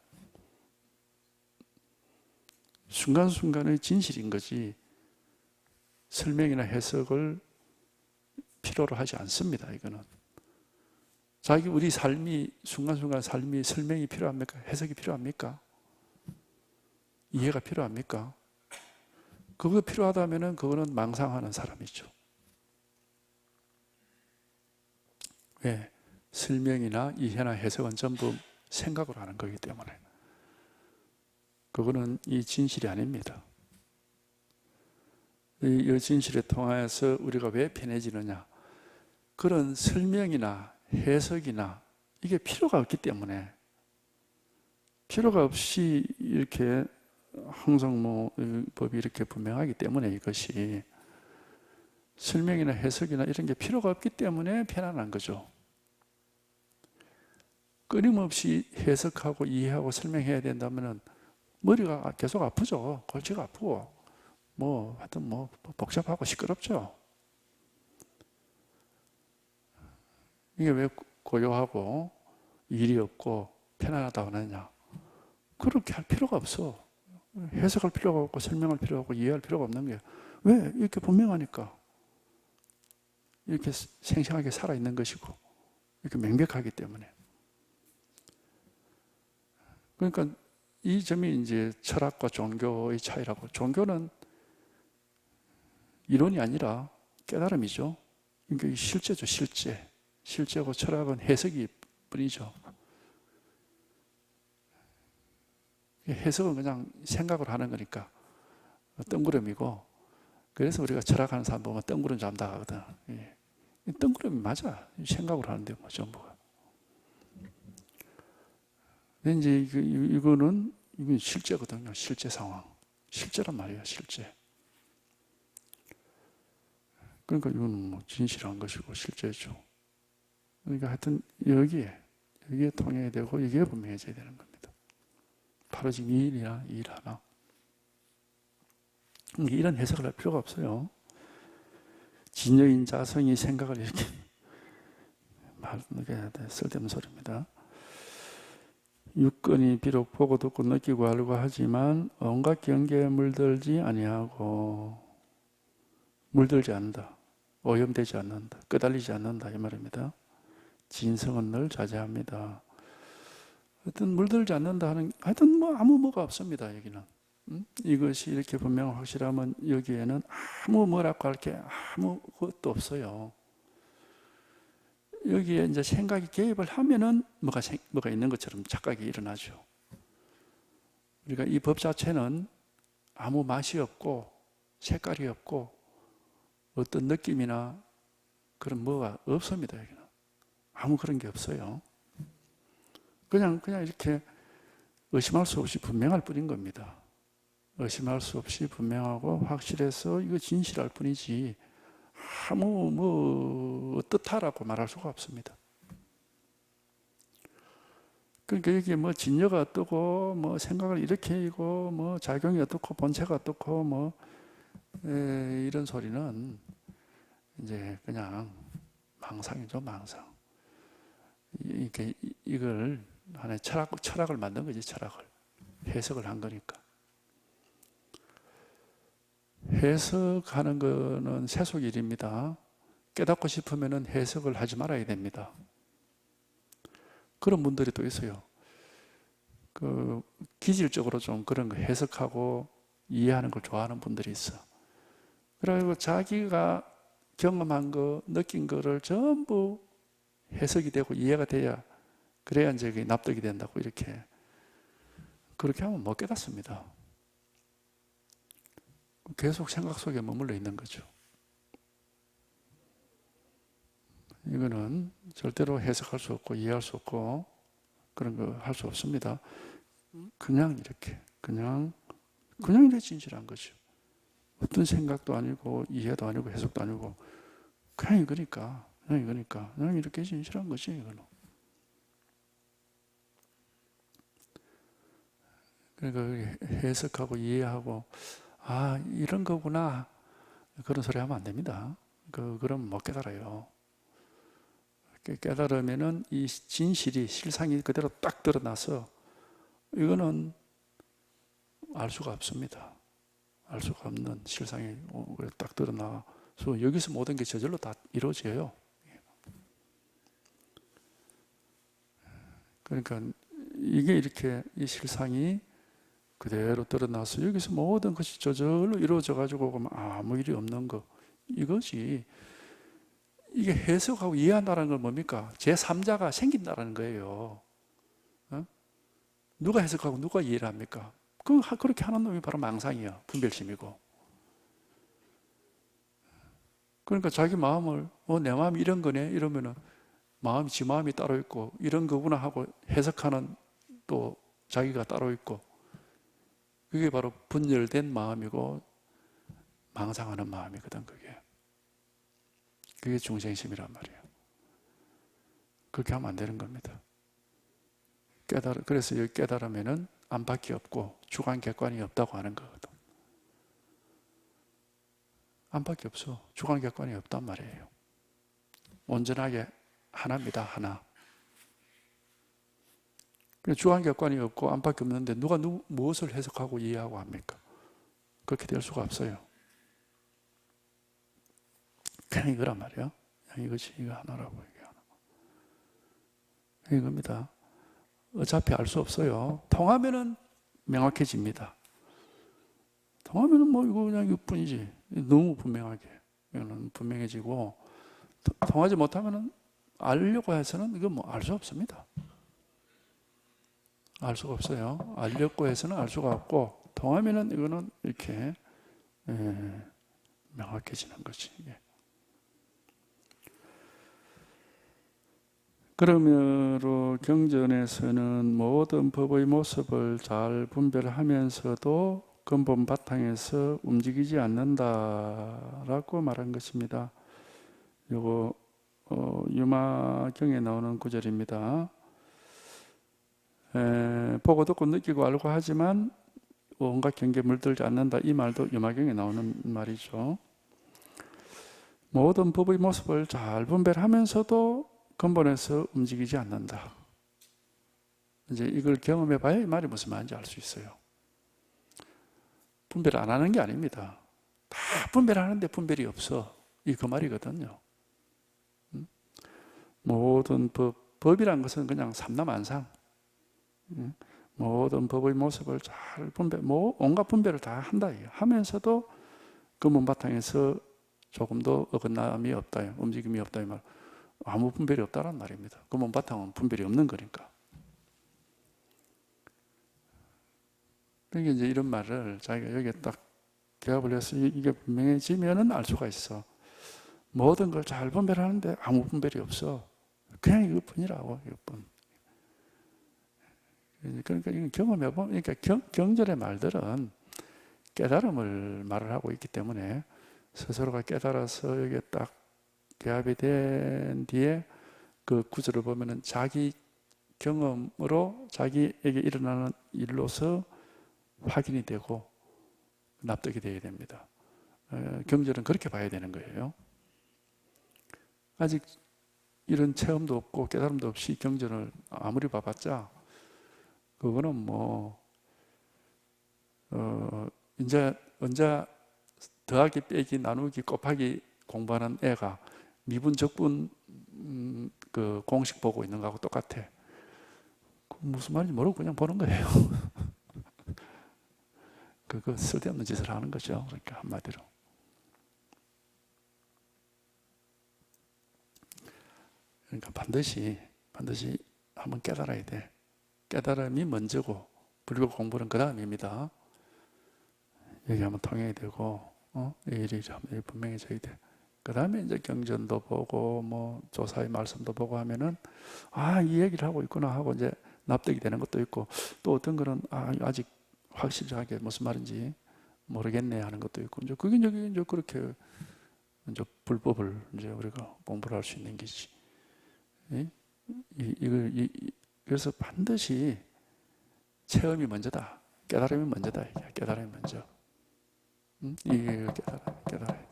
A: 순간순간의 진실인 거지 설명이나 해석을 필요로 하지 않습니다. 이거는 우리 삶이, 순간순간 삶이 설명이 필요합니까? 해석이 필요합니까? 이해가 필요합니까? 그거 필요하다면 그거는 망상하는 사람이죠. 왜? 설명이나 이해나 해석은 전부 생각으로 하는 거기 때문에. 그거는 이 진실이 아닙니다. 이 진실에 통하여서 우리가 왜 편해지느냐? 그런 설명이나 해석이나 이게 필요가 없기 때문에, 필요가 없이 이렇게 항상법이 이렇게 분명하기 때문에, 이것이 설명이나 해석이나 이런 게 필요가 없기 때문에 편안한 거죠. 끊임없이 해석하고 이해하고 설명해야 된다면 머리가 계속 아프죠. 골치가 아프고 하여튼 복잡하고 시끄럽죠. 이게 왜 고요하고 일이 없고 편안하다고 하느냐? 그렇게 할 필요가 없어. 해석할 필요가 없고 설명할 필요가 없고 이해할 필요가 없는 게, 왜? 이렇게 분명하니까. 이렇게 생생하게 살아있는 것이고 이렇게 명백하기 때문에. 그러니까 이 점이 이제 철학과 종교의 차이라고. 종교는 이론이 아니라 깨달음이죠. 그러니까 실제죠, 실제. 실제고 철학은 해석이 뿐이죠. 해석은 그냥 생각으로 하는 거니까 뜬구름이고, 그래서 우리가 철학하는 사람 보면 뜬구름 잡는다 하거든. 뜬구름이 맞아. 생각으로 하는데 전부가. 근데 이제 이건 실제거든요. 실제 상황. 실제란 말이에요, 실제. 그러니까 이건 진실한 것이고 실제죠. 그러니까 하여튼 여기에 통해야 되고 이게 분명해져야 되는 겁니다. 바로 지금 이 일이나 이 일 하나. 이런 해석을 할 필요가 없어요. 진여인 자성이 생각을 이렇게 말하게 쓸데없는 소리입니다. 육건이 비록 보고 듣고 느끼고 알고 하지만 온갖 경계에 물들지 아니하고, 물들지 않는다, 오염되지 않는다, 끄달리지 않는다 이 말입니다. 진성은 늘 자제합니다. 하여튼 물들지 않는다 하는, 하여튼 아무 뭐가 없습니다. 여기는 이것이 이렇게 분명 확실하면 여기에는 뭐라고 할 게 아무것도 없어요. 여기에 이제 생각이 개입을 하면은 뭐가 있는 것처럼 착각이 일어나죠. 우리가 이 법 자체는 아무 맛이 없고 색깔이 없고 어떤 느낌이나 그런 뭐가 없습니다. 여기는 아무 그런 게 없어요. 그냥 이렇게 의심할 수 없이 분명할 뿐인 겁니다. 의심할 수 없이 분명하고 확실해서 이거 진실할 뿐이지 아무 어떻다라고 말할 수가 없습니다. 그러니까 여기 진여가 어떻고 생각을 일으키고 작용이 어떻고 본체가 어떻고 이런 소리는 이제 그냥 망상이죠, 망상. 이걸 하나의 철학을 만든 거지, 철학을. 해석을 한 거니까. 해석하는 거는 세속일입니다. 깨닫고 싶으면 해석을 하지 말아야 됩니다. 그런 분들이 또 있어요. 기질적으로 좀 그런 거 해석하고 이해하는 걸 좋아하는 분들이 있어. 그리고 자기가 경험한 거, 느낀 거를 전부 해석이 되고 이해가 돼야, 그래야 이제 납득이 된다고 그렇게 하면 못 깨닫습니다. 계속 생각 속에 머물러 있는 거죠. 이거는 절대로 해석할 수 없고 이해할 수 없고 그런 거 할 수 없습니다. 그냥 이렇게 그냥 이렇게 진실한 거죠. 어떤 생각도 아니고 이해도 아니고 해석도 아니고 그냥 이거니까 그냥 이렇게 진실한 거지 이거는. 그러니까 해석하고 이해하고 아 이런 거구나 그런 소리 하면 안 됩니다. 그럼 못 깨달아요. 깨달으면은 이 진실이 실상이 그대로 딱 드러나서 이거는 알 수가 없습니다. 알 수가 없는 실상이 딱 드러나서 여기서 모든 게 저절로 다 이루어져요. 그러니까 이게 이렇게 이 실상이 그대로 드러나서 여기서 모든 것이 저절로 이루어져 가지고 아무 일이 없는 거 이거지. 이게 해석하고 이해한다는 건 뭡니까? 제3자가 생긴다는 거예요. 어? 누가 해석하고 누가 이해를 합니까? 그렇게 하는 놈이 바로 망상이야. 분별심이고. 그러니까 자기 마음을 내 마음이 이런 거네 이러면은 마음이 지 마음이 따로 있고 이런 거구나 하고 해석하는 또 자기가 따로 있고 그게 바로 분열된 마음이고 망상하는 마음이거든. 그게 중생심이란 말이에요. 그렇게 하면 안 되는 겁니다. 그래서 여기 깨달으면은 안팎이 없고 주관 객관이 없다고 하는 거거든. 안팎이 없어. 주관 객관이 없단 말이에요. 온전하게 하나입니다. 하나. 주관 객관이 없고 안팎이 없는데 누가 무엇을 해석하고 이해하고 합니까? 그렇게 될 수가 없어요. 그냥 이거란 말이야. 이것이 이거 하나라고 얘기하는 거. 이겁니다. 어차피 알 수 없어요. 통하면은 명확해집니다. 통하면은 이거 그냥 이것뿐이지. 너무 분명하게. 이거는 분명해지고 통하지 못하면은 알려고 해서는 이거 알 수 없습니다. 알 수가 없어요. 알려고 해서는 알 수가 없고 통하면은 이거는 이렇게 명확해지는 거지. 그러므로 경전에서는 모든 법의 모습을 잘 분별하면서도 근본 바탕에서 움직이지 않는다라고 말한 것입니다. 요거 유마경에 나오는 구절입니다. 보고 듣고 느끼고 알고 하지만 온갖 경계에 물들지 않는다. 이 말도 유마경에 나오는 말이죠. 모든 법의 모습을 잘 분별하면서도 근본에서 움직이지 않는다. 이제 이걸 경험해 봐야 이 말이 무슨 말인지 알 수 있어요. 분별 안 하는 게 아닙니다. 다 분별하는데 분별이 없어. 이 그 말이거든요. 모든 법이란 것은 그냥 삼라만상. 모든 법의 모습을 잘 온갖 분별을 다 한다. 하면서도 근본 바탕에서 조금도 어긋남이 없다. 움직임이 없다. 이 말. 아무 분별이 없다는 말입니다. 근본 바탕은 분별이 없는 거니까. 그러니까 이제 이런 말을 자기가 여기에 딱 대합을 해서 이게 분명해지면은 알 수가 있어. 모든 걸 잘 분별하는데 아무 분별이 없어. 그냥 이것뿐이라고, 이것뿐. 그러니까 이건 경험해보면, 그러니까 경전의 말들은 깨달음을 말을 하고 있기 때문에 스스로가 깨달아서 여기에 딱 개합이 된 뒤에 그 구절을 보면은 자기 경험으로 자기에게 일어나는 일로서 확인이 되고 납득이 되어야 됩니다. 경전은 그렇게 봐야 되는 거예요. 아직 이런 체험도 없고 깨달음도 없이 경전을 아무리 봐봤자 그거는 이제 언제 더하기 빼기 나누기 곱하기 공부하는 애가 미분 적분 그 공식 보고 있는 거하고 똑같아. 무슨 말인지 모르고 그냥 보는 거예요. 그거 쓸데없는 짓을 하는 거죠. 그러니까 한마디로. 그러니까 반드시 한번 깨달아야 돼. 깨달음이 먼저고 불교 공부는 그 다음입니다. 여기 한번 통해야 되고 이 일이 분명해져야 돼. 그 다음에 이제 경전도 보고 뭐 조사의 말씀도 보고 하면은 이 얘기를 하고 있구나 하고 이제 납득이 되는 것도 있고, 또 어떤 거는 아직 확실하게 무슨 말인지 모르겠네 하는 것도 있고, 이제 그게 이제 그렇게 이제 불법을 이제 우리가 공부를 할 수 있는 게지. 예? 그래서 반드시 체험이 먼저다. 깨달음이 먼저다. 깨달음이 먼저. 이게 깨달아야 돼.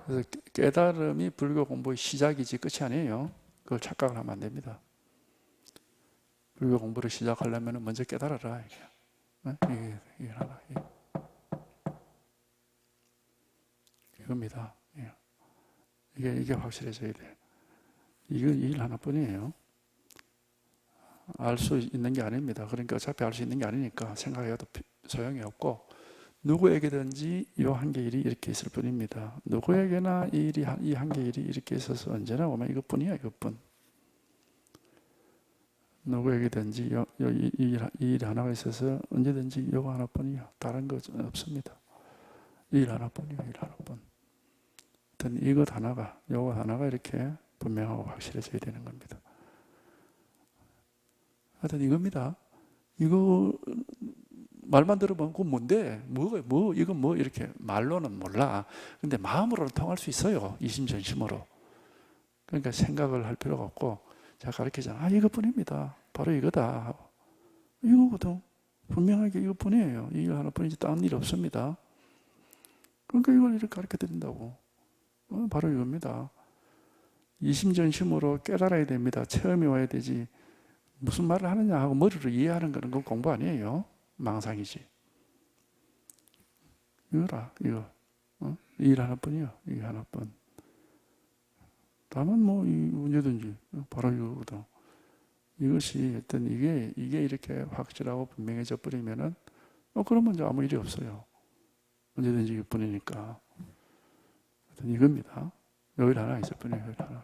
A: 그래서 깨달음이 불교 공부의 시작이지 끝이 아니에요. 그걸 착각을 하면 안 됩니다. 불교 공부를 시작하려면 먼저 깨달아라. 이게 하나. 이겁니다. 이게 확실해져야 돼. 이건 이 일 하나뿐이에요. 알 수 있는 게 아닙니다. 그러니까 어차피 알 수 있는 게 아니니까 생각해도 소용이 없고, 누구에게든지 이 한 개 일이 이렇게 있을 뿐입니다. 누구에게나 이 한 개 일이 이렇게 있어서 언제나 오면 이것뿐이야, 이것뿐. 누구에게든지 이 일 하나가 있어서 언제든지 이거 하나뿐이야. 다른 거 없습니다. 이 일 하나뿐이야, 일 하나뿐. 하여튼 이것 하나가, 이거 하나가 이렇게 분명하고 확실해져야 되는 겁니다. 하여튼 이겁니다. 이거 말만 들어보면 그건 뭔데? 이건 뭐 이렇게 말로는 몰라. 근데 마음으로는 통할 수 있어요. 이심전심으로. 그러니까 생각을 할 필요가 없고, 제가 가르치잖아. 이것뿐입니다. 바로 이거다. 이거거든. 분명하게 이것뿐이에요. 이 일 하나뿐이지 다른 일 없습니다. 그러니까 이걸 이렇게 가르쳐 드린다고. 바로 이겁니다. 이심전심으로 깨달아야 됩니다. 체험이 와야 되지. 무슨 말을 하느냐 하고 머리로 이해하는 거는 그건 공부 아니에요. 망상이지. 이거라, 이거. 이 일 하나뿐이야. 이 하나뿐. 다만 뭐 언제든지 바로 이거거든. 이것이 어떤 이게 이렇게 확실하고 분명해져 버리면은 그러면 이제 아무 일이 없어요. 언제든지 이것뿐이니까. 하여튼 이겁니다. 여기 하나 있을 뿐이에요. 여기 하나.